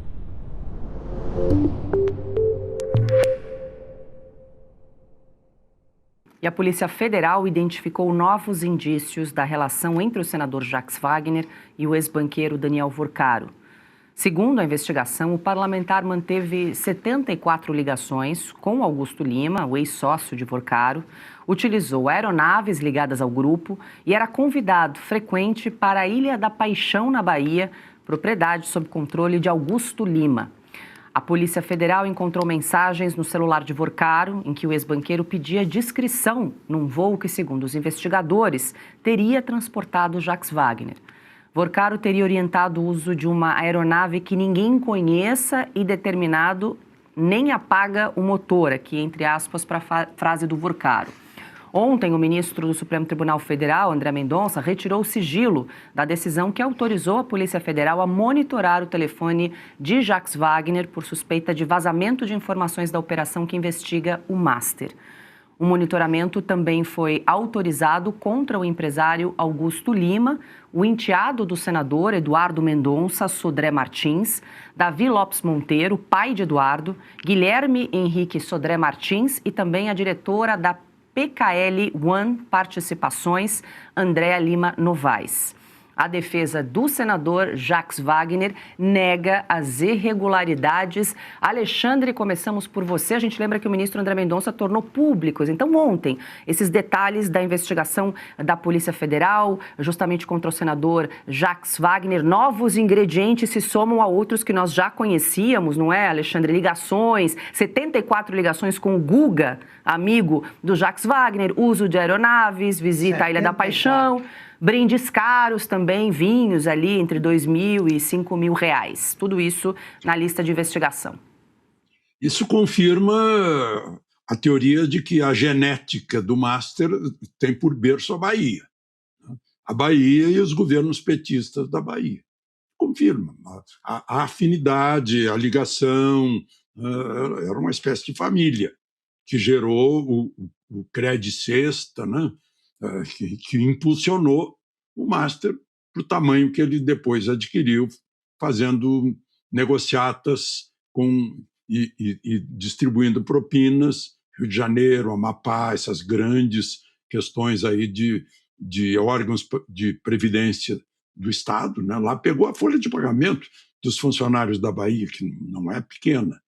E a Polícia Federal identificou novos indícios da relação entre o senador Jacques Wagner e o ex-banqueiro Daniel Vorcaro. Segundo a investigação, o parlamentar manteve 74 ligações com Augusto Lima, o ex-sócio de Vorcaro, utilizou aeronaves ligadas ao grupo e era convidado frequente para a Ilha da Paixão, na Bahia, propriedade sob controle de Augusto Lima. A Polícia Federal encontrou mensagens no celular de Vorcaro, em que o ex-banqueiro pedia discrição num voo que, segundo os investigadores, teria transportado Jacques Wagner. Vorcaro teria orientado o uso de uma aeronave que ninguém conheça e determinado nem apaga o motor, aqui entre aspas para a frase do Vorcaro. Ontem, o ministro do Supremo Tribunal Federal, André Mendonça, retirou o sigilo da decisão que autorizou a Polícia Federal a monitorar o telefone de Jacques Wagner por suspeita de vazamento de informações da operação que investiga o Master. O monitoramento também foi autorizado contra o empresário Augusto Lima, o enteado do senador Eduardo Mendonça Sodré Martins, Davi Lopes Monteiro, pai de Eduardo, Guilherme Henrique Sodré Martins e também a diretora da PKL One Participações, Andréa Lima Novaes. A defesa do senador Jacques Wagner nega as irregularidades. Alexandre, começamos por você. A gente lembra que o ministro André Mendonça tornou públicos, então, ontem, esses detalhes da investigação da Polícia Federal, justamente contra o senador Jacques Wagner. Novos ingredientes se somam a outros que nós já conhecíamos, não é, Alexandre? Ligações, 74 ligações com o Guga, amigo do Jacques Wagner, uso de aeronaves, visita à Ilha da Paixão. Brindes caros também, vinhos ali entre R$2.000 e R$5.000. Tudo isso na lista de investigação. Isso confirma a teoria de que a genética do Master tem por berço a Bahia. A Bahia e os governos petistas da Bahia. Confirma. A afinidade, a ligação, era uma espécie de família que gerou o Cred Sexta, né? Que impulsionou o Master para o tamanho que ele depois adquiriu, fazendo negociatas e distribuindo propinas, Rio de Janeiro, Amapá, essas grandes questões aí de órgãos de previdência do Estado, né? Lá pegou a folha de pagamento dos funcionários da Bahia, que não é pequena,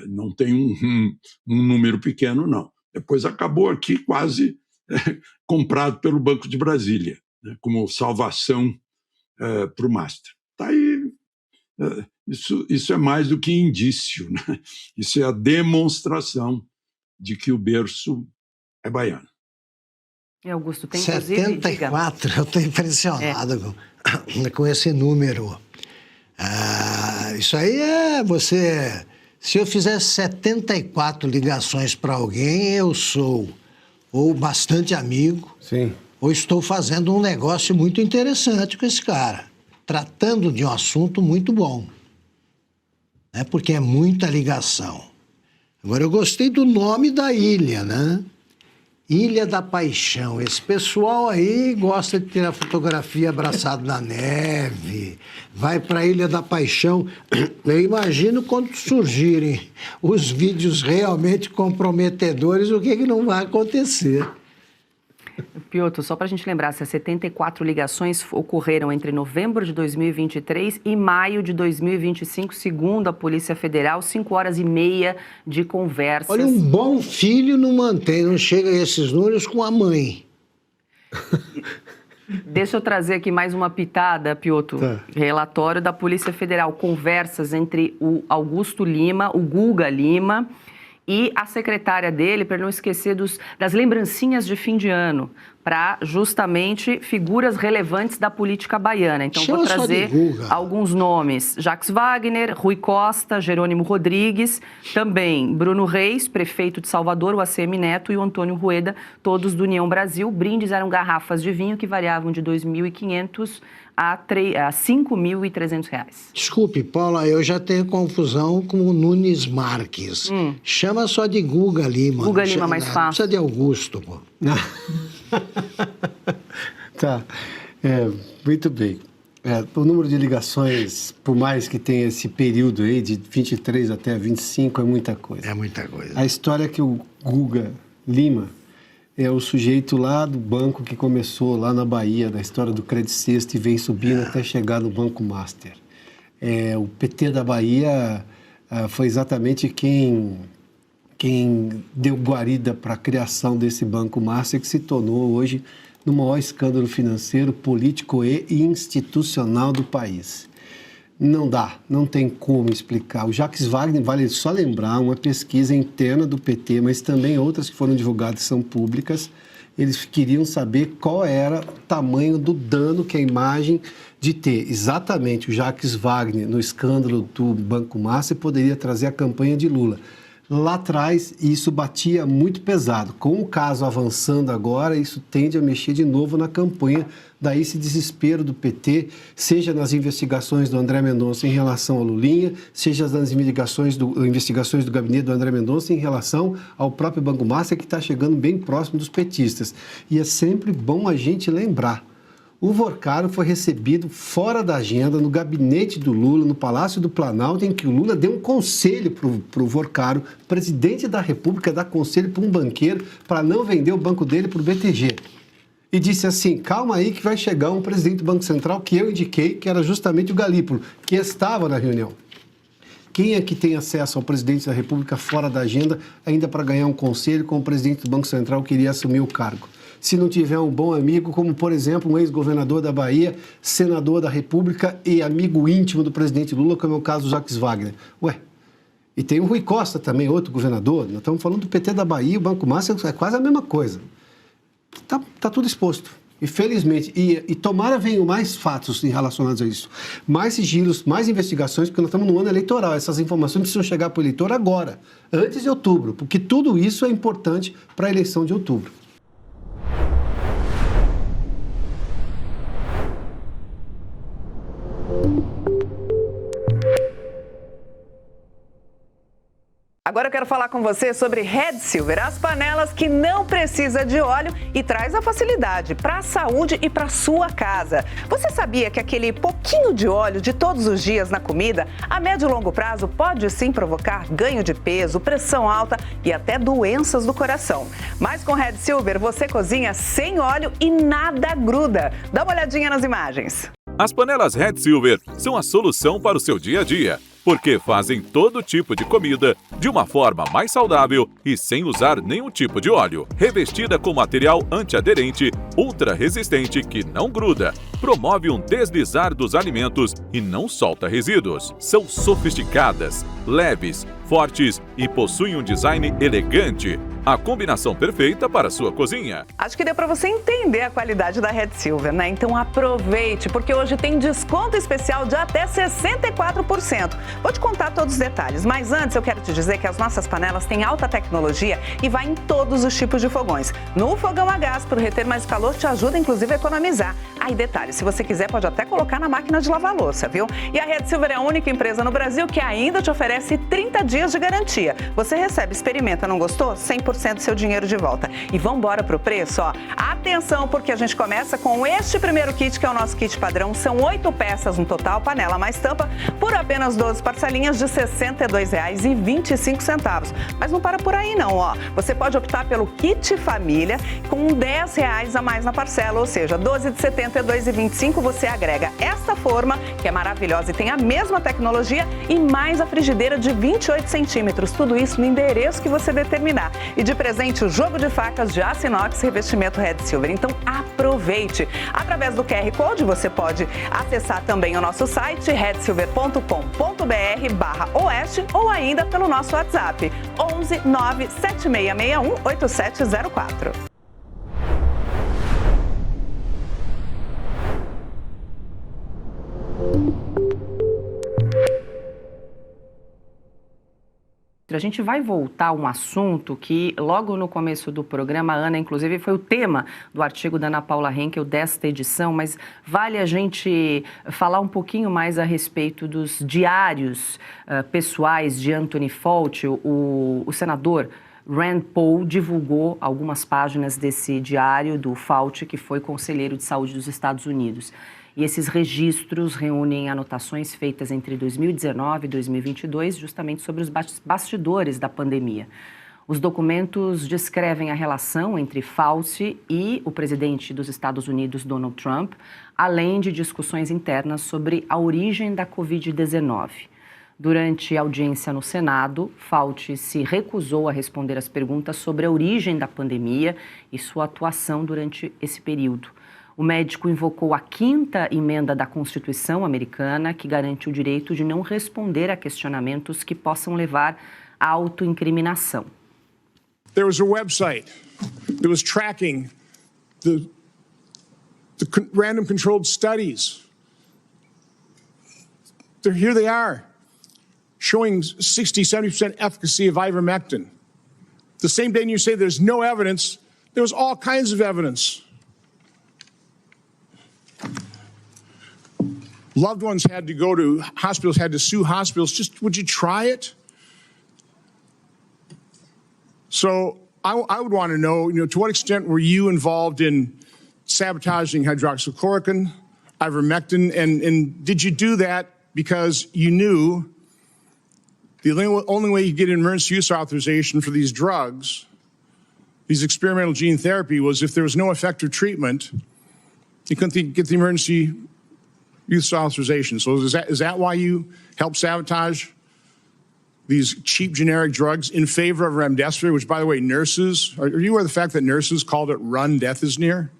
não tem um número pequeno, não. Depois acabou aqui quase comprado pelo Banco de Brasília, né, como salvação para o Master. Tá aí, isso é mais do que indício, né? Isso é a demonstração de que o berço é baiano. E Augusto, tem 74, eu estou impressionado com esse número. Isso aí é você... Se eu fizer 74 ligações para alguém, eu sou ou bastante amigo, sim, ou estou fazendo um negócio muito interessante com esse cara, tratando de um assunto muito bom, né? Porque é muita ligação. Agora, eu gostei do nome da ilha, né? Ilha da Paixão. Esse pessoal aí gosta de tirar fotografia abraçado na neve, vai para a Ilha da Paixão. Eu imagino quando surgirem os vídeos realmente comprometedores, o que não vai acontecer. Piotr, só para a gente lembrar, essas 74 ligações ocorreram entre novembro de 2023 e maio de 2025, segundo a Polícia Federal, 5 horas e meia de conversas. Olha, um bom filho não chega a esses números com a mãe. Deixa eu trazer aqui mais uma pitada, Piotr. Tá. Relatório da Polícia Federal, conversas entre o Augusto Lima, o Guga Lima, e a secretária dele, para não esquecer das lembrancinhas de fim de ano, para justamente figuras relevantes da política baiana. Então, vou trazer alguns nomes. Jacques Wagner, Rui Costa, Jerônimo Rodrigues, também Bruno Reis, prefeito de Salvador, o ACM Neto e o Antônio Rueda, todos do União Brasil. Brindes eram garrafas de vinho que variavam de R$ 2.500 a R$ 5.300. Desculpe, Paula, eu já tenho confusão com o Nunes Marques. Chama só de Guga Lima. Guga Lima mais fácil. Não precisa de Augusto, pô. Tá, muito bem. O número de ligações, por mais que tenha esse período aí de 23 até 25, é muita coisa. É muita coisa. A história é que o Guga Lima é o sujeito lá do banco que começou lá na Bahia, da história do Credit Suisse, e vem subindo até chegar no Banco Master. O PT da Bahia foi exatamente quem deu guarida para a criação desse Banco Master, que se tornou hoje no maior escândalo financeiro, político e institucional do país. Não dá, não tem como explicar. O Jacques Wagner, vale só lembrar, uma pesquisa interna do PT, mas também outras que foram divulgadas são públicas. Eles queriam saber qual era o tamanho do dano que a imagem de ter exatamente o Jacques Wagner no escândalo do Banco Master poderia trazer à campanha de Lula. Lá atrás, isso batia muito pesado. Com o caso avançando agora, isso tende a mexer de novo na campanha. Daí esse desespero do PT, seja nas investigações do André Mendonça em relação ao Lulinha, seja nas investigações do gabinete do André Mendonça em relação ao próprio Banco Master, que está chegando bem próximo dos petistas. E é sempre bom a gente lembrar. O Vorcaro foi recebido fora da agenda, no gabinete do Lula, no Palácio do Planalto, em que o Lula deu um conselho para o Vorcaro, presidente da República, dar conselho para um banqueiro para não vender o banco dele para o BTG. E disse assim, calma aí que vai chegar um presidente do Banco Central que eu indiquei, que era justamente o Galípolo, que estava na reunião. Quem é que tem acesso ao presidente da República fora da agenda, ainda para ganhar um conselho com o presidente do Banco Central que iria assumir o cargo? Se não tiver um bom amigo, como, por exemplo, um ex-governador da Bahia, senador da República e amigo íntimo do presidente Lula, como é o caso do Jacques Wagner. E tem o Rui Costa também, outro governador. Nós estamos falando do PT da Bahia, o Banco Master é quase a mesma coisa. Tá tudo exposto. Infelizmente. E tomara venham mais fatos relacionados a isso. Mais sigilos, mais investigações, porque nós estamos no ano eleitoral. Essas informações precisam chegar para o eleitor agora, antes de outubro, porque tudo isso é importante para a eleição de outubro. Agora eu quero falar com você sobre Red Silver, as panelas que não precisa de óleo e traz a facilidade para a saúde e para a sua casa. Você sabia que aquele pouquinho de óleo de todos os dias na comida, a médio e longo prazo, pode sim provocar ganho de peso, pressão alta e até doenças do coração? Mas com Red Silver você cozinha sem óleo e nada gruda. Dá uma olhadinha nas imagens. As panelas Red Silver são a solução para o seu dia a dia, porque fazem todo tipo de comida de uma forma mais saudável e sem usar nenhum tipo de óleo. Revestida com material antiaderente, ultra resistente que não gruda, promove um deslizar dos alimentos e não solta resíduos. São sofisticadas, leves, fortes e possuem um design elegante. A combinação perfeita para a sua cozinha. Acho que deu para você entender a qualidade da Red Silver, né? Então aproveite, porque hoje tem desconto especial de até 64%. Vou te contar todos os detalhes, mas antes eu quero te dizer que as nossas panelas têm alta tecnologia e vai em todos os tipos de fogões. No fogão a gás, para reter mais calor, te ajuda inclusive a economizar. Aí detalhe, se você quiser pode até colocar na máquina de lavar louça, viu? E a Red Silver é a única empresa no Brasil que ainda te oferece 30 dias de garantia. Você recebe, experimenta, não gostou? 100% do seu dinheiro de volta. E vamos embora pro preço, ó. Atenção, porque a gente começa com este primeiro kit, que é o nosso kit padrão. São 8 peças no total, panela mais tampa, por apenas 12 parcelinhas de R$ 62,25. Mas não para por aí não, ó. Você pode optar pelo kit família com R$10 a mais na parcela, ou seja, 12 de R$ 72,25 você agrega esta forma, que é maravilhosa e tem a mesma tecnologia, e mais a frigideira de 28 centímetros. Tudo isso no endereço que você determinar. E de presente o jogo de facas de aço inox revestimento Red Silver. Então aproveite! Através do QR Code você pode acessar também o nosso site redsilver.com.br/oeste ou ainda pelo nosso WhatsApp 11 97661 8704. A gente vai voltar a um assunto que, logo no começo do programa, a Ana, inclusive, foi o tema do artigo da Ana Paula Henkel desta edição, mas vale a gente falar um pouquinho mais a respeito dos diários pessoais de Anthony Fauci. O senador Rand Paul divulgou algumas páginas desse diário do Fauci, que foi conselheiro de saúde dos Estados Unidos. E esses registros reúnem anotações feitas entre 2019 e 2022, justamente sobre os bastidores da pandemia. Os documentos descrevem a relação entre Fauci e o presidente dos Estados Unidos, Donald Trump, além de discussões internas sobre a origem da Covid-19. Durante a audiência no Senado, Fauci se recusou a responder às perguntas sobre a origem da pandemia e sua atuação durante esse período. O médico invocou a 5ª emenda da Constituição americana, que garante o direito de não responder a questionamentos que possam levar à autoincriminação. There was a website that was tracking the random controlled studies. Here they are, showing 60, 70% efficacy of ivermectin. The same day you say there's no evidence, there was all kinds of evidence. Loved ones had to go to hospitals, had to sue hospitals. Just, would you try it? So I would want to know, to what extent were you involved in sabotaging hydroxychloroquine, ivermectin, and did you do that because you knew the only way you get an emergency use authorization for these drugs, these experimental gene therapy, was if there was no effective treatment, you couldn't get the emergency use authorization. So is that why you helped sabotage these cheap generic drugs in favor of remdesivir, which, by the way, nurses, are you aware of the fact that nurses called it run, death is near?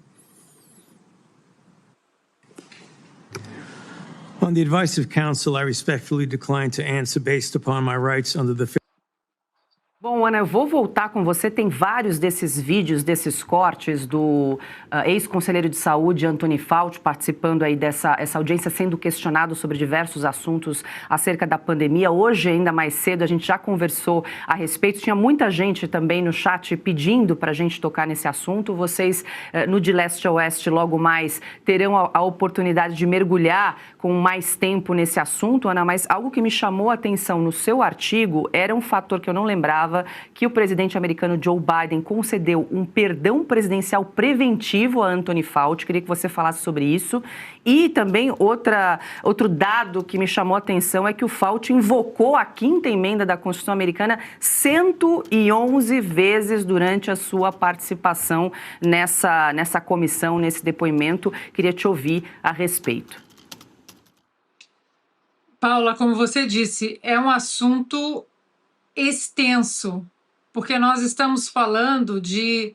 On the advice of counsel, I respectfully decline to answer based upon my rights under the... Bom, Ana, eu vou voltar com você. Tem vários desses vídeos, desses cortes do ex-conselheiro de saúde, Anthony Fauci, participando aí essa audiência, sendo questionado sobre diversos assuntos acerca da pandemia. Hoje, ainda mais cedo, a gente já conversou a respeito. Tinha muita gente também no chat pedindo para a gente tocar nesse assunto. Vocês, no De Leste a Oeste, logo mais terão a oportunidade de mergulhar com mais tempo nesse assunto, Ana, mas algo que me chamou a atenção no seu artigo era um fator que eu não lembrava, que o presidente americano Joe Biden concedeu um perdão presidencial preventivo a Anthony Fauci. Queria que você falasse sobre isso. E também outro dado que me chamou a atenção é que o Fauci invocou a 5ª emenda da Constituição americana 111 vezes durante a sua participação nessa comissão, nesse depoimento. Queria te ouvir a respeito. Paula, como você disse, é um assunto extenso, porque nós estamos falando de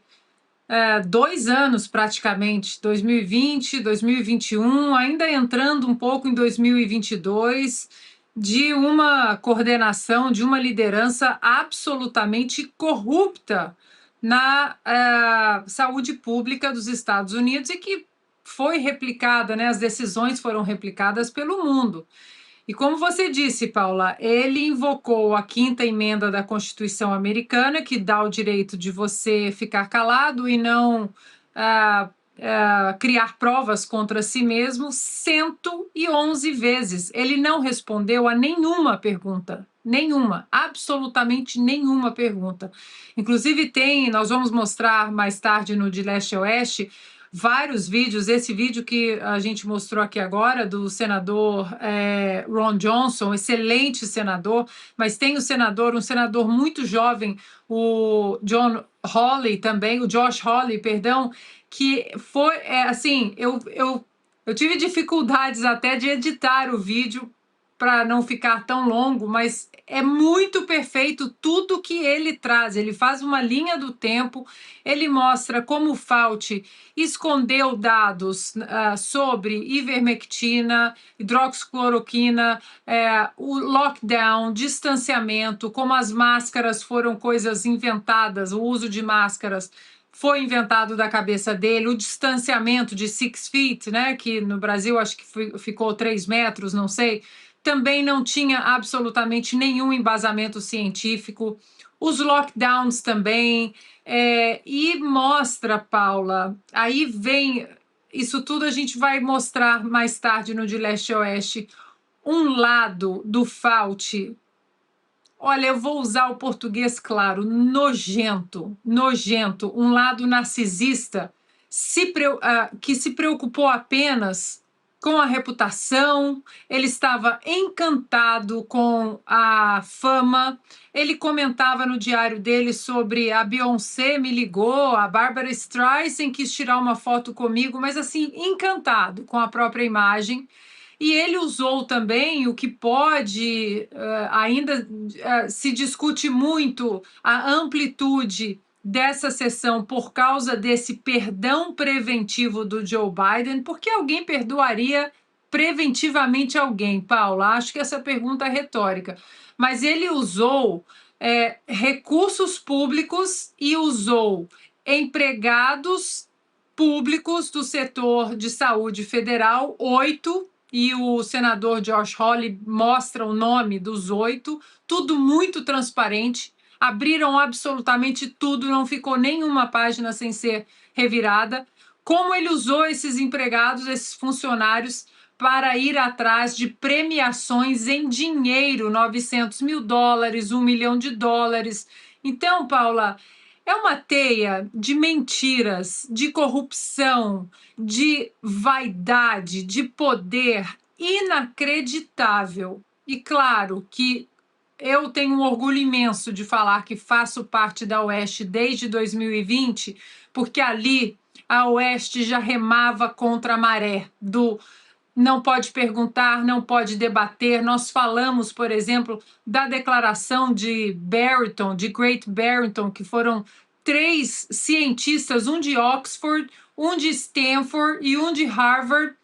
2 anos praticamente, 2020, 2021, ainda entrando um pouco em 2022, de uma coordenação, de uma liderança absolutamente corrupta na saúde pública dos Estados Unidos e que foi replicada, né, as decisões foram replicadas pelo mundo. E como você disse, Paula, ele invocou a 5ª emenda da Constituição americana, que dá o direito de você ficar calado e não criar provas contra si mesmo 111 vezes. Ele não respondeu a nenhuma pergunta, nenhuma, absolutamente nenhuma pergunta. Inclusive nós vamos mostrar mais tarde no De Leste a Oeste, vários vídeos, esse vídeo que a gente mostrou aqui agora, do senador Ron Johnson, excelente senador, mas tem um senador muito jovem, o Josh Hawley, perdão, que foi, assim, eu tive dificuldades até de editar o vídeo para não ficar tão longo, mas é muito perfeito tudo que ele traz. Ele faz uma linha do tempo, ele mostra como o Fauci escondeu dados sobre ivermectina, hidroxicloroquina, o lockdown, distanciamento, como as máscaras foram coisas inventadas, o uso de máscaras foi inventado da cabeça dele, o distanciamento de 6 feet, né, que no Brasil acho que ficou 3 metros, não sei, também não tinha absolutamente nenhum embasamento científico. Os lockdowns também. E mostra, Paula, aí vem... Isso tudo a gente vai mostrar mais tarde no De Leste a Oeste. Um lado do Fauci, olha, eu vou usar o português claro, nojento. Um lado narcisista que se preocupou apenas com a reputação, ele estava encantado com a fama. Ele comentava no diário dele sobre a Beyoncé me ligou, a Barbara Streisand quis tirar uma foto comigo, mas assim, encantado com a própria imagem. E ele usou também o que pode, ainda se discute muito, a amplitude dessa sessão por causa desse perdão preventivo do Joe Biden. Por que alguém perdoaria preventivamente alguém, Paula? Acho que essa pergunta é retórica. Mas ele usou recursos públicos e usou empregados públicos do setor de saúde federal, 8, e o senador Josh Hawley mostra o nome dos 8, tudo muito transparente. Abriram absolutamente tudo, não ficou nenhuma página sem ser revirada. Como ele usou esses empregados, esses funcionários, para ir atrás de premiações em dinheiro, $900 mil, $1 milhão. Então, Paula, é uma teia de mentiras, de corrupção, de vaidade, de poder inacreditável. E claro que eu tenho um orgulho imenso de falar que faço parte da Oeste desde 2020, porque ali a Oeste já remava contra a maré do não pode perguntar, não pode debater. Nós falamos, por exemplo, da declaração de Barrington, de Great Barrington, que foram 3 cientistas, um de Oxford, um de Stanford e um de Harvard,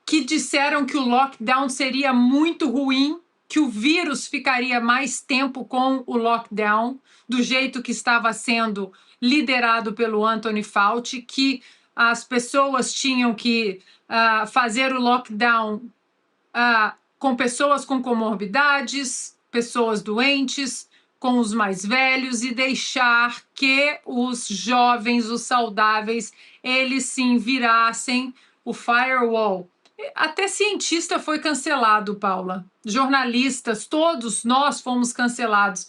que disseram que o lockdown seria muito ruim, que o vírus ficaria mais tempo com o lockdown, do jeito que estava sendo liderado pelo Anthony Fauci, que as pessoas tinham que fazer o lockdown com pessoas com comorbidades, pessoas doentes, com os mais velhos, e deixar que os jovens, os saudáveis, eles sim virassem o firewall. Até cientista foi cancelado, Paula. Jornalistas, todos nós fomos cancelados.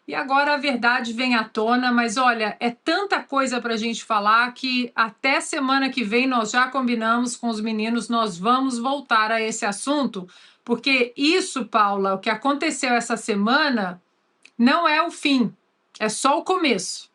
E agora a verdade vem à tona, mas olha, é tanta coisa para a gente falar que até semana que vem nós já combinamos com os meninos, nós vamos voltar a esse assunto, porque isso, Paula, o que aconteceu essa semana não é o fim, é só o começo.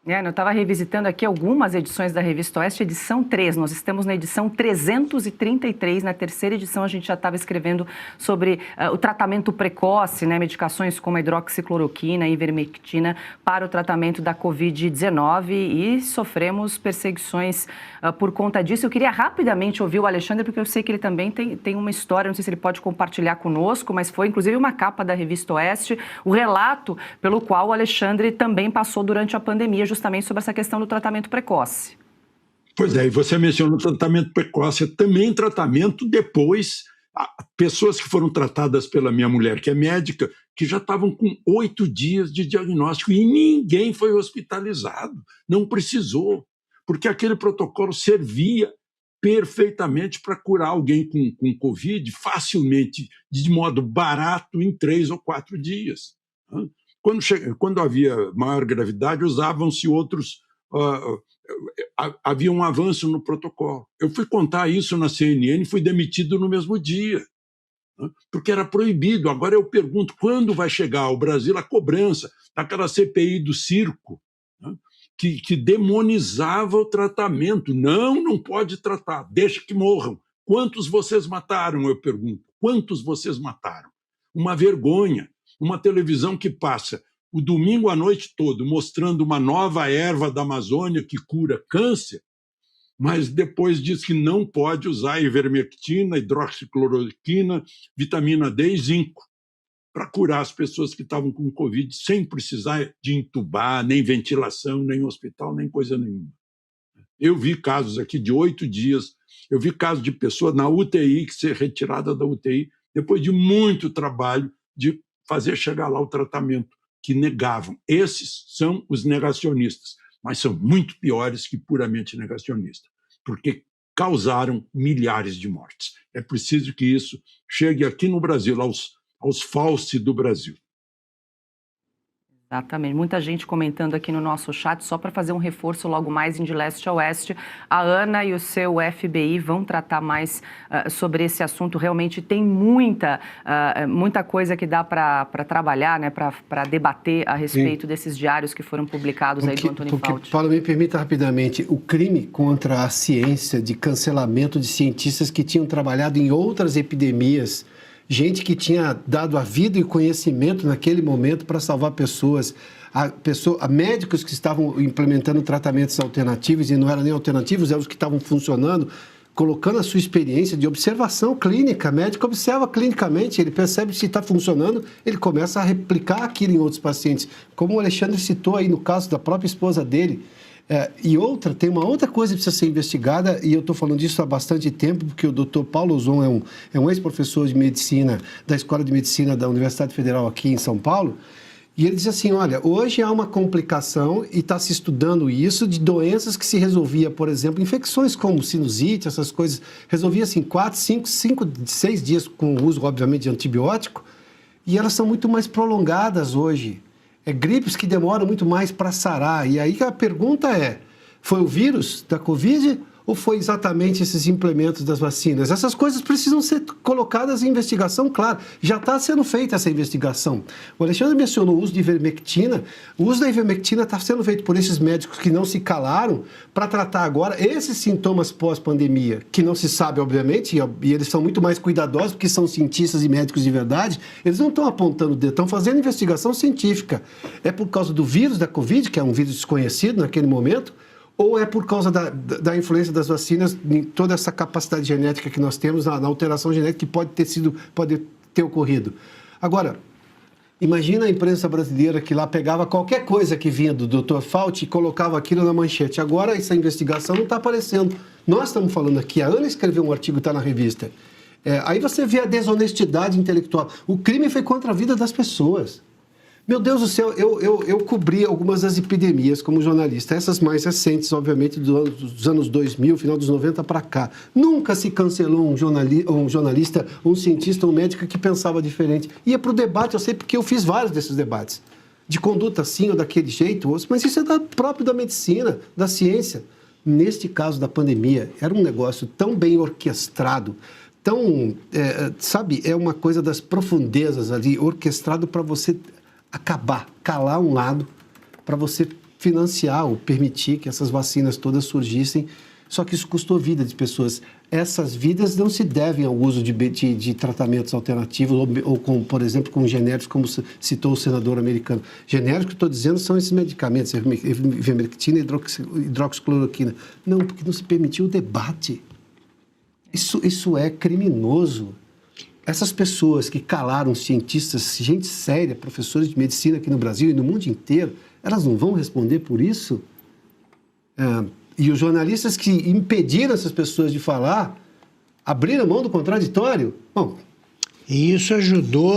Eu estava revisitando aqui algumas edições da Revista Oeste, edição 3. Nós estamos na edição 333. Na terceira edição, a gente já estava escrevendo sobre o tratamento precoce, né? Medicações como a hidroxicloroquina e ivermectina para o tratamento da Covid-19, e sofremos perseguições por conta disso. Eu queria rapidamente ouvir o Alexandre, porque eu sei que ele também tem uma história, não sei se ele pode compartilhar conosco, mas foi inclusive uma capa da Revista Oeste, o relato pelo qual o Alexandre também passou durante a pandemia, justamente sobre essa questão do tratamento precoce. Pois é, e você mencionou o tratamento precoce, também tratamento depois, pessoas que foram tratadas pela minha mulher, que é médica, que já estavam com 8 dias de diagnóstico e ninguém foi hospitalizado, não precisou, porque aquele protocolo servia perfeitamente para curar alguém com Covid facilmente, de modo barato, em 3 ou 4 dias. Quando havia maior gravidade, usavam-se outros... havia um avanço no protocolo. Eu fui contar isso na CNN e fui demitido no mesmo dia, porque era proibido. Agora eu pergunto, quando vai chegar ao Brasil a cobrança daquela CPI do circo, que demonizava o tratamento? Não pode tratar, deixa que morram. Quantos vocês mataram, eu pergunto? Quantos vocês mataram? Uma vergonha. Uma televisão que passa o domingo à noite todo mostrando uma nova erva da Amazônia que cura câncer, mas depois diz que não pode usar ivermectina, hidroxicloroquina, vitamina D e zinco para curar as pessoas que estavam com Covid sem precisar de entubar, nem ventilação, nem hospital, nem coisa nenhuma. Eu vi casos aqui de 8 dias, eu vi casos de pessoa na UTI que ser retirada da UTI depois de muito trabalho de fazer chegar lá o tratamento, que negavam. Esses são os negacionistas, mas são muito piores que puramente negacionistas, porque causaram milhares de mortes. É preciso que isso chegue aqui no Brasil, aos Fauci do Brasil. Exatamente. Muita gente comentando aqui no nosso chat, só para fazer um reforço logo mais em De Leste a Oeste. A Ana e o seu FBI vão tratar mais sobre esse assunto. Realmente tem muita coisa que dá para trabalhar, né, para debater a respeito desses diários que foram publicados aí do Antônio Fauci. Paulo, me permita rapidamente, o crime contra a ciência de cancelamento de cientistas que tinham trabalhado em outras epidemias, gente que tinha dado a vida e conhecimento naquele momento para salvar pessoas, médicos que estavam implementando tratamentos alternativos, e não eram nem alternativos, eram os que estavam funcionando, colocando a sua experiência de observação clínica. O médico observa clinicamente, ele percebe se está funcionando, ele começa a replicar aquilo em outros pacientes. Como o Alexandre citou aí no caso da própria esposa dele. Tem uma outra coisa que precisa ser investigada, e eu estou falando disso há bastante tempo, porque o Dr. Paulo Ozon é um ex-professor de medicina, da Escola de Medicina da Universidade Federal aqui em São Paulo, e ele diz assim, olha, hoje há uma complicação, e está se estudando isso, de doenças que se resolvia, por exemplo, infecções como sinusite, essas coisas, resolvia assim 4, 5, 6 dias com o uso, obviamente, de antibiótico, e elas são muito mais prolongadas hoje. Gripes que demoram muito mais para sarar. E aí a pergunta foi o vírus da Covid ou foi exatamente esses implementos das vacinas? Essas coisas precisam ser colocadas em investigação, claro. Já está sendo feita essa investigação. O Alexandre mencionou o uso de ivermectina. O uso da ivermectina está sendo feito por esses médicos que não se calaram para tratar agora esses sintomas pós-pandemia, que não se sabe, obviamente, e eles são muito mais cuidadosos, porque são cientistas e médicos de verdade. Eles não estão apontando o dedo, estão fazendo investigação científica. É por causa do vírus da Covid, que é um vírus desconhecido naquele momento, ou é por causa da influência das vacinas em toda essa capacidade genética que nós temos, na alteração genética que pode ter ocorrido. Agora, imagina a imprensa brasileira que lá pegava qualquer coisa que vinha do Dr. Fauci e colocava aquilo na manchete. Agora essa investigação não está aparecendo. Nós estamos falando aqui, a Ana escreveu um artigo, está na revista. Aí você vê a desonestidade intelectual. O crime foi contra a vida das pessoas. Meu Deus do céu, eu cobri algumas das epidemias como jornalista, essas mais recentes, obviamente, dos anos 2000, final dos 90 para cá. Nunca se cancelou um jornalista, um cientista, um médico que pensava diferente. Ia para o debate, eu sei porque eu fiz vários desses debates, de conduta assim ou daquele jeito, mas isso é próprio da medicina, da ciência. Neste caso da pandemia, era um negócio tão bem orquestrado, é uma coisa das profundezas ali, orquestrado para você calar um lado, para você financiar ou permitir que essas vacinas todas surgissem, só que isso custou vida de pessoas. Essas vidas não se devem ao uso de tratamentos alternativos ou por exemplo, com genéricos, como citou o senador americano. Genéricos que eu estou dizendo são esses medicamentos, ivermectina e hidroxicloroquina. Não, porque não se permitiu o debate. Isso é criminoso. Essas pessoas que calaram cientistas, gente séria, professores de medicina aqui no Brasil e no mundo inteiro, elas não vão responder por isso? E os jornalistas que impediram essas pessoas de falar, abriram mão do contraditório? Bom, e isso ajudou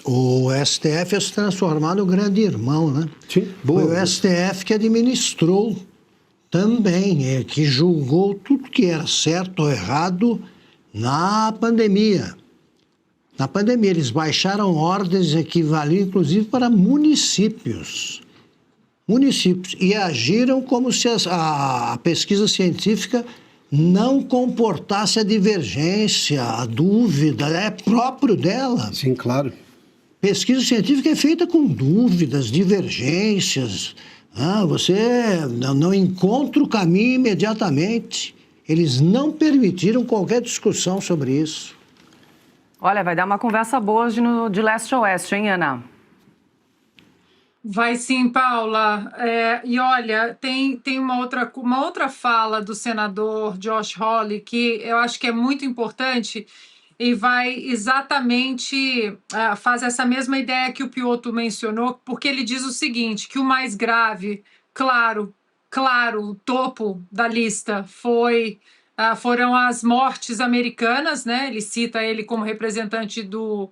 o STF a se transformar no grande irmão, né? Sim, boa. Foi o STF que administrou também, que julgou tudo que era certo ou errado na pandemia. Na pandemia, eles baixaram ordens equivalentes, inclusive, para municípios. E agiram como se a pesquisa científica não comportasse a divergência, a dúvida, é próprio dela. Sim, claro. Pesquisa científica é feita com dúvidas, divergências. Você não encontra o caminho imediatamente. Eles não permitiram qualquer discussão sobre isso. Olha, vai dar uma conversa boa hoje de leste a oeste, hein, Ana? Vai sim, Paula. E olha, tem uma outra fala do senador Josh Hawley que eu acho que é muito importante e vai exatamente, faz essa mesma ideia que o Piotr mencionou, porque ele diz o seguinte, que o mais grave, claro, o topo da lista foram as mortes americanas, né? Ele cita ele como representante do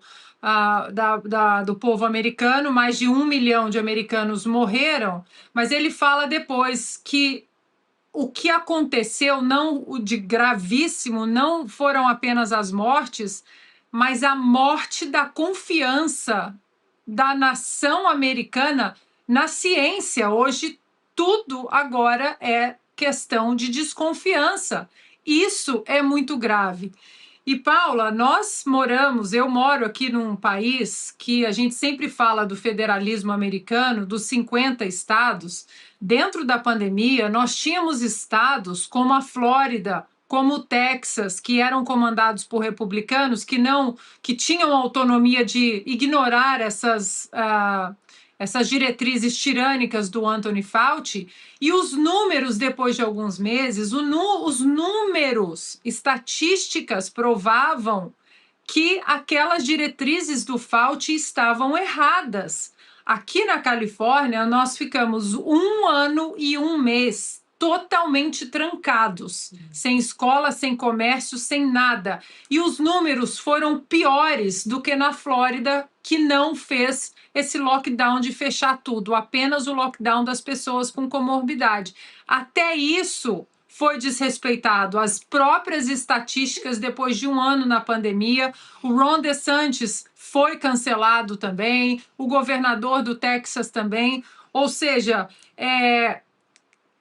povo americano, mais de 1 milhão de americanos morreram, mas ele fala depois que o que aconteceu, o de gravíssimo, não foram apenas as mortes, mas a morte da confiança da nação americana na ciência. Hoje, tudo agora é questão de desconfiança. Isso é muito grave. E, Paula, eu moro aqui num país que a gente sempre fala do federalismo americano, dos 50 estados. Dentro da pandemia, nós tínhamos estados como a Flórida, como o Texas, que eram comandados por republicanos, que tinham autonomia de ignorar essas diretrizes tirânicas do Anthony Fauci, e os números, depois de alguns meses, os números, estatísticas provavam que aquelas diretrizes do Fauci estavam erradas. Aqui na Califórnia, nós ficamos 1 ano e 1 mês totalmente trancados, sem escola, sem comércio, sem nada. E os números foram piores do que na Flórida, que não fez esse lockdown de fechar tudo, apenas o lockdown das pessoas com comorbidade. Até isso foi desrespeitado. As próprias estatísticas, depois de 1 ano na pandemia, o Ron DeSantis foi cancelado também, o governador do Texas também, ou seja,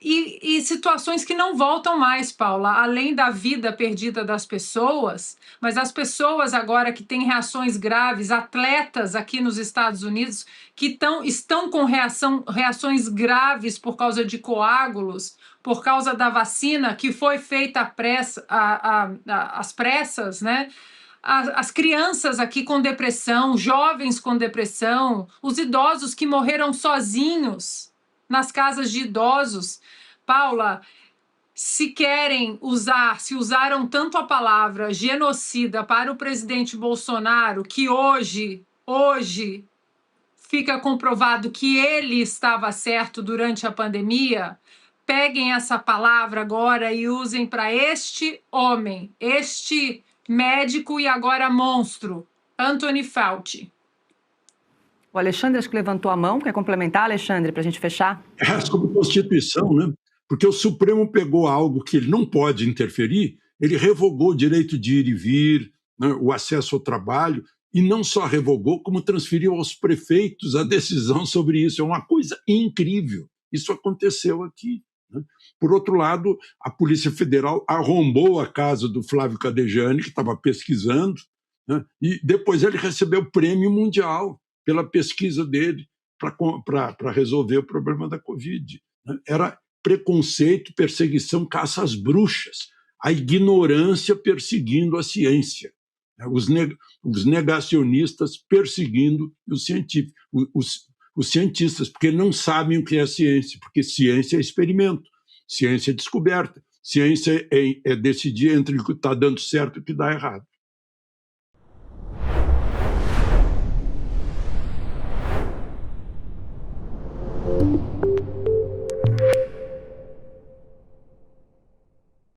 E situações que não voltam mais, Paula, além da vida perdida das pessoas, mas as pessoas agora que têm reações graves, atletas aqui nos Estados Unidos que estão com reações graves por causa de coágulos, por causa da vacina que foi feita às pressas, né? As crianças aqui com depressão, jovens com depressão, os idosos que morreram sozinhos nas casas de idosos. Paula, se usaram tanto a palavra genocida para o presidente Bolsonaro, que hoje fica comprovado que ele estava certo durante a pandemia, peguem essa palavra agora e usem para este homem, este médico e agora monstro, Anthony Fauci. O Alexandre acho que levantou a mão. Quer complementar, Alexandre, para a gente fechar? Sobre Constituição, né? Porque o Supremo pegou algo que ele não pode interferir, ele revogou o direito de ir e vir, né, o acesso ao trabalho, e não só revogou, como transferiu aos prefeitos a decisão sobre isso. É uma coisa incrível. Isso aconteceu aqui, né? Por outro lado, a Polícia Federal arrombou a casa do Flávio Cadejani, que estava pesquisando, né, e depois ele recebeu o prêmio mundial pela pesquisa dele para resolver o problema da Covid. Era preconceito, perseguição, caça às bruxas, a ignorância perseguindo a ciência, os negacionistas perseguindo os cientistas, porque não sabem o que é ciência, porque ciência é experimento, ciência é descoberta, ciência é decidir entre o que está dando certo e o que dá errado.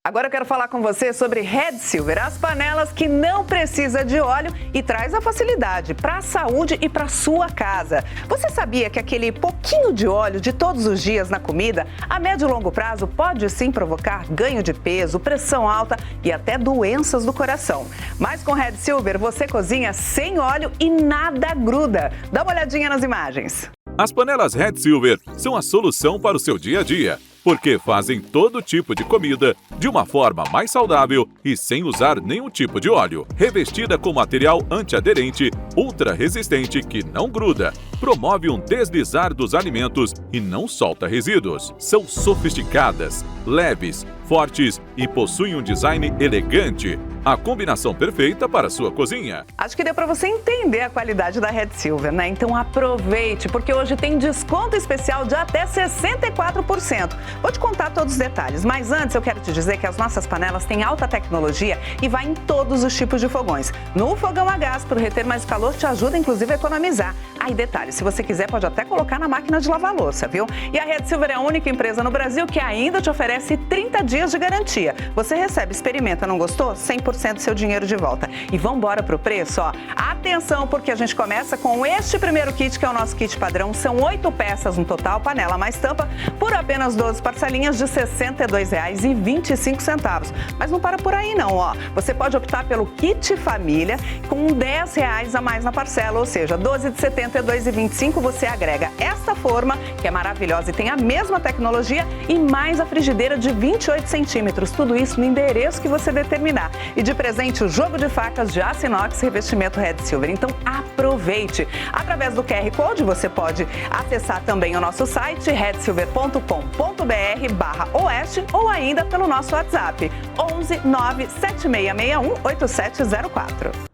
Agora eu quero falar com você sobre Red Silver, as panelas que não precisa de óleo e traz a facilidade para a saúde e para a sua casa. Você sabia que aquele pouquinho de óleo de todos os dias na comida, a médio e longo prazo, pode sim provocar ganho de peso, pressão alta e até doenças do coração? Mas com Red Silver você cozinha sem óleo e nada gruda. Dá uma olhadinha nas imagens. As panelas Red Silver são a solução para o seu dia a dia, porque fazem todo tipo de comida de uma forma mais saudável e sem usar nenhum tipo de óleo. Revestida com material antiaderente, ultra resistente que não gruda, promove um deslizar dos alimentos e não solta resíduos. São sofisticadas, leves, fortes e possuem um design elegante. A combinação perfeita para a sua cozinha. Acho que deu para você entender a qualidade da Red Silver, né? Então aproveite, porque hoje tem desconto especial de até 64%. Vou te contar todos os detalhes, mas antes eu quero te dizer que as nossas panelas têm alta tecnologia e vai em todos os tipos de fogões. No fogão a gás, para reter mais calor, te ajuda inclusive a economizar. Aí detalhe, se você quiser pode até colocar na máquina de lavar louça, viu? E a Red Silver é a única empresa no Brasil que ainda te oferece 30 dias de garantia. Você recebe, experimenta, não gostou? 100% do seu dinheiro de volta. E vamos embora pro preço, ó. Atenção, porque a gente começa com este primeiro kit, que é o nosso kit padrão. São 8 peças no total, panela mais tampa, por apenas 12 parcelinhas de R$ 62,25. Mas não para por aí não, ó. Você pode optar pelo kit família com R$ 10 a mais mais na parcela, ou seja, 12 de 70 e 2,25 você agrega esta forma, que é maravilhosa e tem a mesma tecnologia, e mais a frigideira de 28 centímetros. Tudo isso no endereço que você determinar. E de presente o jogo de facas de aço inox revestimento Red Silver. Então aproveite. Através do QR Code você pode acessar também o nosso site redsilver.com.br/oeste ou ainda pelo nosso WhatsApp 11 97661 8704.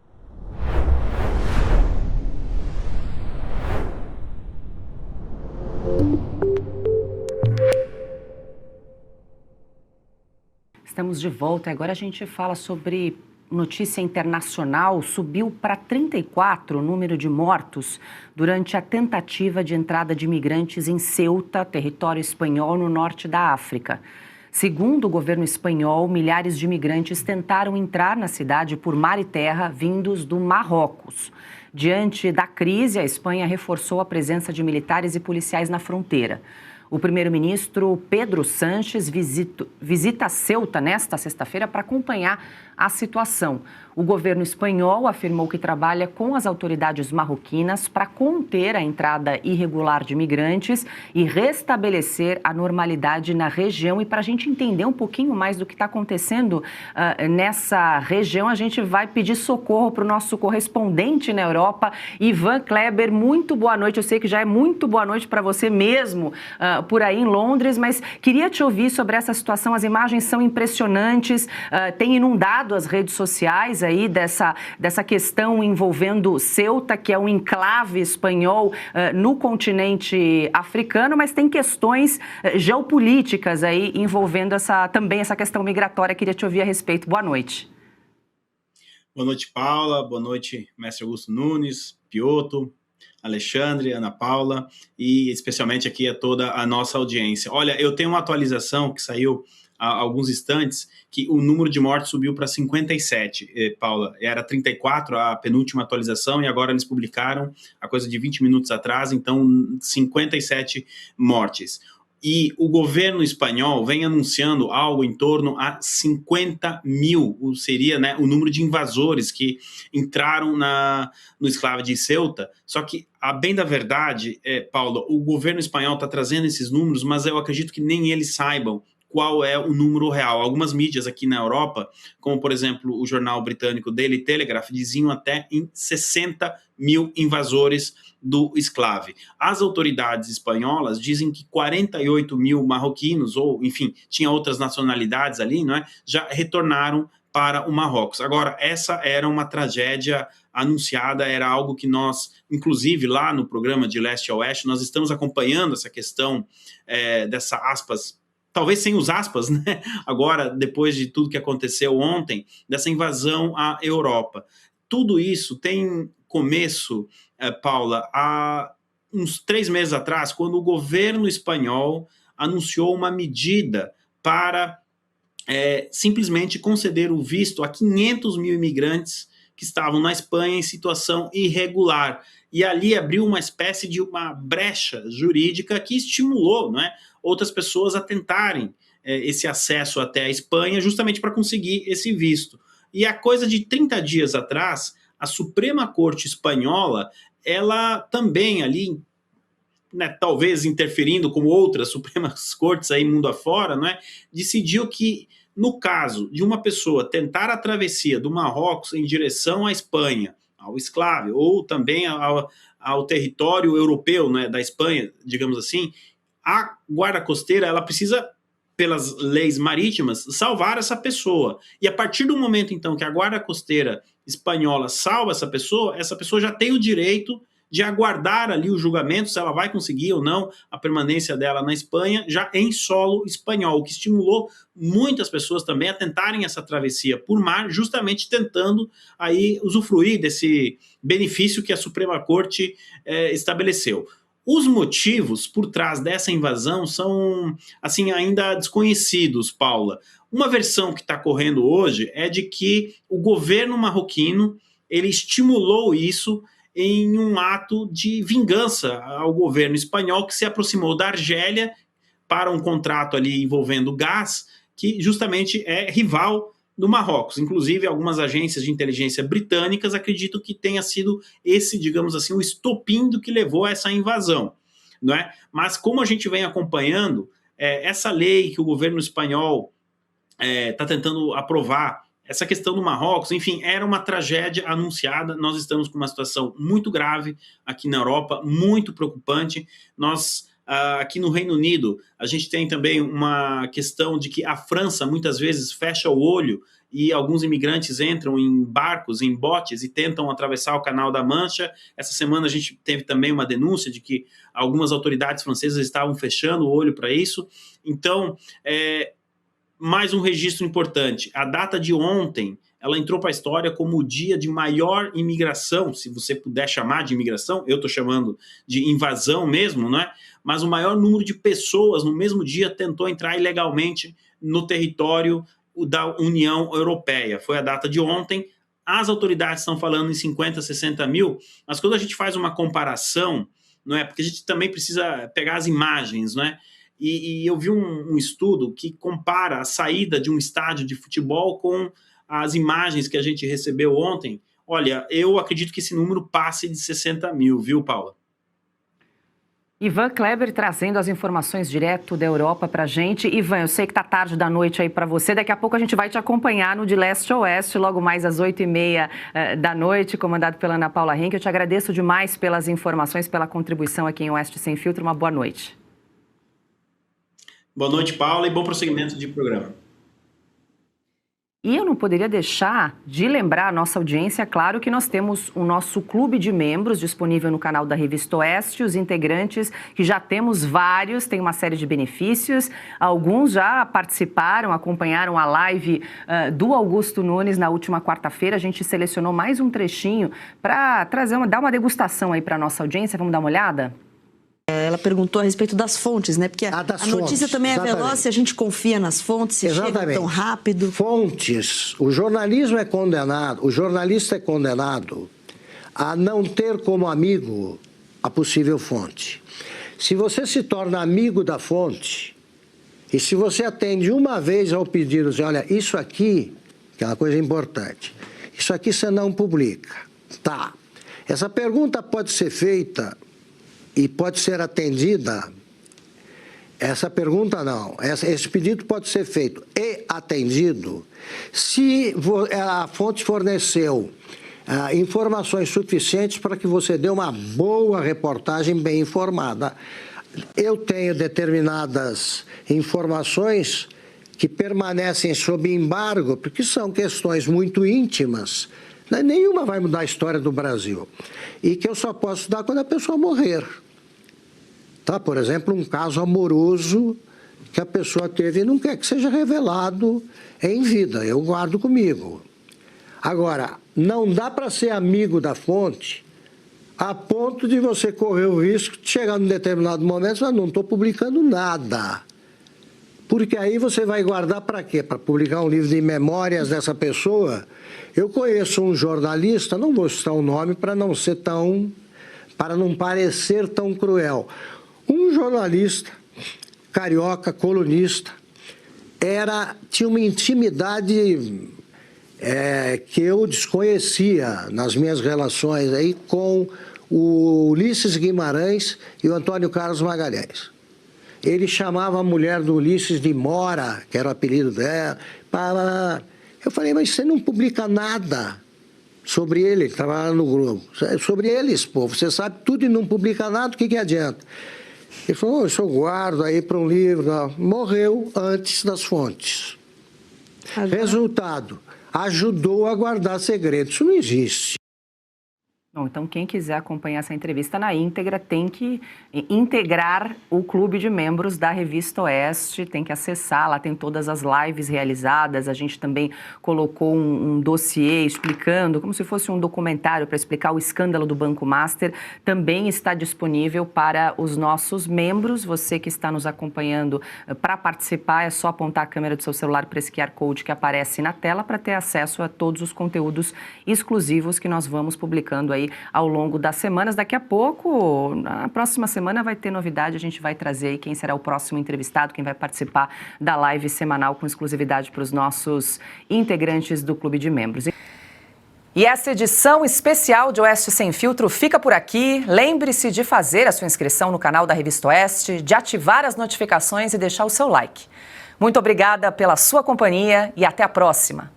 Estamos de volta e agora a gente fala sobre notícia internacional. Subiu para 34 o número de mortos durante a tentativa de entrada de imigrantes em Ceuta, território espanhol no norte da África. Segundo o governo espanhol, milhares de imigrantes tentaram entrar na cidade por mar e terra vindos do Marrocos. Diante da crise, a Espanha reforçou a presença de militares e policiais na fronteira. O primeiro-ministro Pedro Sánchez visita Ceuta nesta sexta-feira para acompanhar a situação. O governo espanhol afirmou que trabalha com as autoridades marroquinas para conter a entrada irregular de imigrantes e restabelecer a normalidade na região. E para a gente entender um pouquinho mais do que está acontecendo nessa região, a gente vai pedir socorro para o nosso correspondente na Europa, Ivan Kleber. Muito boa noite. Eu sei que já é muito boa noite para você mesmo por aí em Londres, mas queria te ouvir sobre essa situação. As imagens são impressionantes, tem inundado as redes sociais aí dessa questão envolvendo Ceuta, que é um enclave espanhol no continente africano, mas tem questões geopolíticas aí envolvendo também essa questão migratória. Queria te ouvir a respeito. Boa noite. Boa noite, Paula. Boa noite, mestre Augusto Nunes, Piotr, Alexandre, Ana Paula e especialmente aqui a toda a nossa audiência. Olha, eu tenho uma atualização que saiu há alguns instantes, que o número de mortes subiu para 57, Paula. Era 34 a penúltima atualização e agora eles publicaram a coisa de 20 minutos atrás, então 57 mortes. E o governo espanhol vem anunciando algo em torno a 50 mil, seria, né, o número de invasores que entraram no enclave de Ceuta. Só que, a bem da verdade, Paula, o governo espanhol está trazendo esses números, mas eu acredito que nem eles saibam qual é o número real. Algumas mídias aqui na Europa, como por exemplo o jornal britânico Daily Telegraph, diziam até em 60 mil invasores do enclave. As autoridades espanholas dizem que 48 mil marroquinos, ou enfim, tinha outras nacionalidades ali, não é? Já retornaram para o Marrocos. Agora, essa era uma tragédia anunciada, era algo que nós, inclusive lá no programa de Leste a Oeste, nós estamos acompanhando essa questão dessa aspas, talvez sem os aspas, né? Agora, depois de tudo que aconteceu ontem, dessa invasão à Europa. Tudo isso tem começo, Paula, há uns 3 meses atrás, quando o governo espanhol anunciou uma medida para simplesmente conceder o visto a 500 mil imigrantes que estavam na Espanha em situação irregular. E ali abriu uma espécie de uma brecha jurídica que estimulou, não é, outras pessoas a tentarem esse acesso até a Espanha justamente para conseguir esse visto. E a coisa de 30 dias atrás, a Suprema Corte Espanhola, ela também ali, né, talvez interferindo como outras Supremas Cortes aí mundo afora, não é, decidiu que no caso de uma pessoa tentar a travessia do Marrocos em direção à Espanha, ao enclave, ou também ao território europeu, né, da Espanha, digamos assim, a guarda costeira ela precisa, pelas leis marítimas, salvar essa pessoa. E a partir do momento, então, que a guarda costeira espanhola salva essa pessoa já tem o direito de aguardar ali o julgamento, se ela vai conseguir ou não a permanência dela na Espanha, já em solo espanhol, o que estimulou muitas pessoas também a tentarem essa travessia por mar, justamente tentando aí usufruir desse benefício que a Suprema Corte estabeleceu. Os motivos por trás dessa invasão são, assim, ainda desconhecidos, Paula. Uma versão que está correndo hoje é de que o governo marroquino ele estimulou isso em um ato de vingança ao governo espanhol que se aproximou da Argélia para um contrato ali envolvendo gás, que justamente é rival do Marrocos. Inclusive, algumas agências de inteligência britânicas acreditam que tenha sido esse, digamos assim, o estopim do que levou a essa invasão, não é? Mas como a gente vem acompanhando, essa lei que o governo espanhol está tentando aprovar, essa questão do Marrocos, enfim, era uma tragédia anunciada. Nós estamos com uma situação muito grave aqui na Europa, muito preocupante. Nós, aqui no Reino Unido, a gente tem também uma questão de que a França muitas vezes fecha o olho e alguns imigrantes entram em barcos, em botes e tentam atravessar o Canal da Mancha. Essa semana a gente teve também uma denúncia de que algumas autoridades francesas estavam fechando o olho para isso. Então, mais um registro importante. A data de ontem, ela entrou para a história como o dia de maior imigração, se você puder chamar de imigração, eu estou chamando de invasão mesmo, não é? Mas o maior número de pessoas no mesmo dia tentou entrar ilegalmente no território da União Europeia. Foi a data de ontem. As autoridades estão falando em 50, 60 mil, mas quando a gente faz uma comparação, não é? Porque a gente também precisa pegar as imagens, não é? E eu vi um estudo que compara a saída de um estádio de futebol com as imagens que a gente recebeu ontem. Olha, eu acredito que esse número passe de 60 mil, viu, Paula? Ivan Kleber trazendo as informações direto da Europa para a gente. Ivan, eu sei que está tarde da noite aí para você. Daqui a pouco a gente vai te acompanhar no De Leste a Oeste, logo mais às 8h30 da noite, comandado pela Ana Paula Henke. Eu te agradeço demais pelas informações, pela contribuição aqui em Oeste Sem Filtro. Uma boa noite. Boa noite, Paula, e bom prosseguimento de programa. E eu não poderia deixar de lembrar a nossa audiência, claro, que nós temos o nosso clube de membros disponível no canal da Revista Oeste. Os integrantes, que já temos vários, têm uma série de benefícios. Alguns já participaram, acompanharam a live do Augusto Nunes na última quarta-feira. A gente selecionou mais um trechinho para dar uma degustação aí para a nossa audiência. Vamos dar uma olhada? Ela perguntou a respeito das fontes, né? Porque a notícia também é veloz, se a gente confia nas fontes, se chega tão rápido. Fontes. O jornalismo é condenado, o jornalista é condenado a não ter como amigo a possível fonte. Se você se torna amigo da fonte e se você atende uma vez ao pedido, assim, olha, isso aqui, que é uma coisa importante, isso aqui você não publica. Tá. Essa pergunta pode ser feita e pode ser atendida, essa pergunta não, esse pedido pode ser feito e atendido se a fonte forneceu informações suficientes para que você dê uma boa reportagem bem informada. Eu tenho determinadas informações que permanecem sob embargo, porque são questões muito íntimas, nenhuma vai mudar a história do Brasil, e que eu só posso dar quando a pessoa morrer. Tá? Por exemplo, um caso amoroso que a pessoa teve e não quer que seja revelado em vida, eu guardo comigo. Agora, não dá para ser amigo da fonte a ponto de você correr o risco de chegar num determinado momento e falar, não estou publicando nada. Porque aí você vai guardar para quê? Para publicar um livro de memórias dessa pessoa? Eu conheço um jornalista, não vou citar o nome para não parecer tão cruel. Um jornalista carioca, colunista, tinha uma intimidade que eu desconhecia nas minhas relações aí com o Ulisses Guimarães e o Antônio Carlos Magalhães. Ele chamava a mulher do Ulisses de Mora, que era o apelido dela. Eu falei, mas você não publica nada sobre ele trabalhava no grupo. Sobre eles, pô, você sabe tudo e não publica nada, o que adianta? Ele falou, isso eu guardo aí para um livro. Não. Morreu antes das fontes. Resultado, ajudou a guardar segredo. Isso não existe. Bom, então quem quiser acompanhar essa entrevista na íntegra tem que integrar o clube de membros da Revista Oeste, tem que acessar, lá tem todas as lives realizadas, a gente também colocou um dossiê explicando, como se fosse um documentário para explicar o escândalo do Banco Master, também está disponível para os nossos membros. Você que está nos acompanhando, para participar é só apontar a câmera do seu celular para esse QR Code que aparece na tela para ter acesso a todos os conteúdos exclusivos que nós vamos publicando aí aí ao longo das semanas. Daqui a pouco, na próxima semana vai ter novidade, a gente vai trazer aí quem será o próximo entrevistado, quem vai participar da live semanal com exclusividade para os nossos integrantes do Clube de Membros. E essa edição especial de Oeste Sem Filtro fica por aqui. Lembre-se de fazer a sua inscrição no canal da Revista Oeste, de ativar as notificações e deixar o seu like. Muito obrigada pela sua companhia e até a próxima.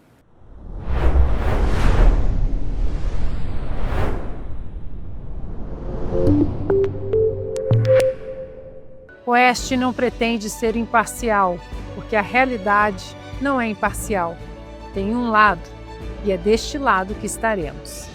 Oeste não pretende ser imparcial, porque a realidade não é imparcial. Tem um lado, e é deste lado que estaremos.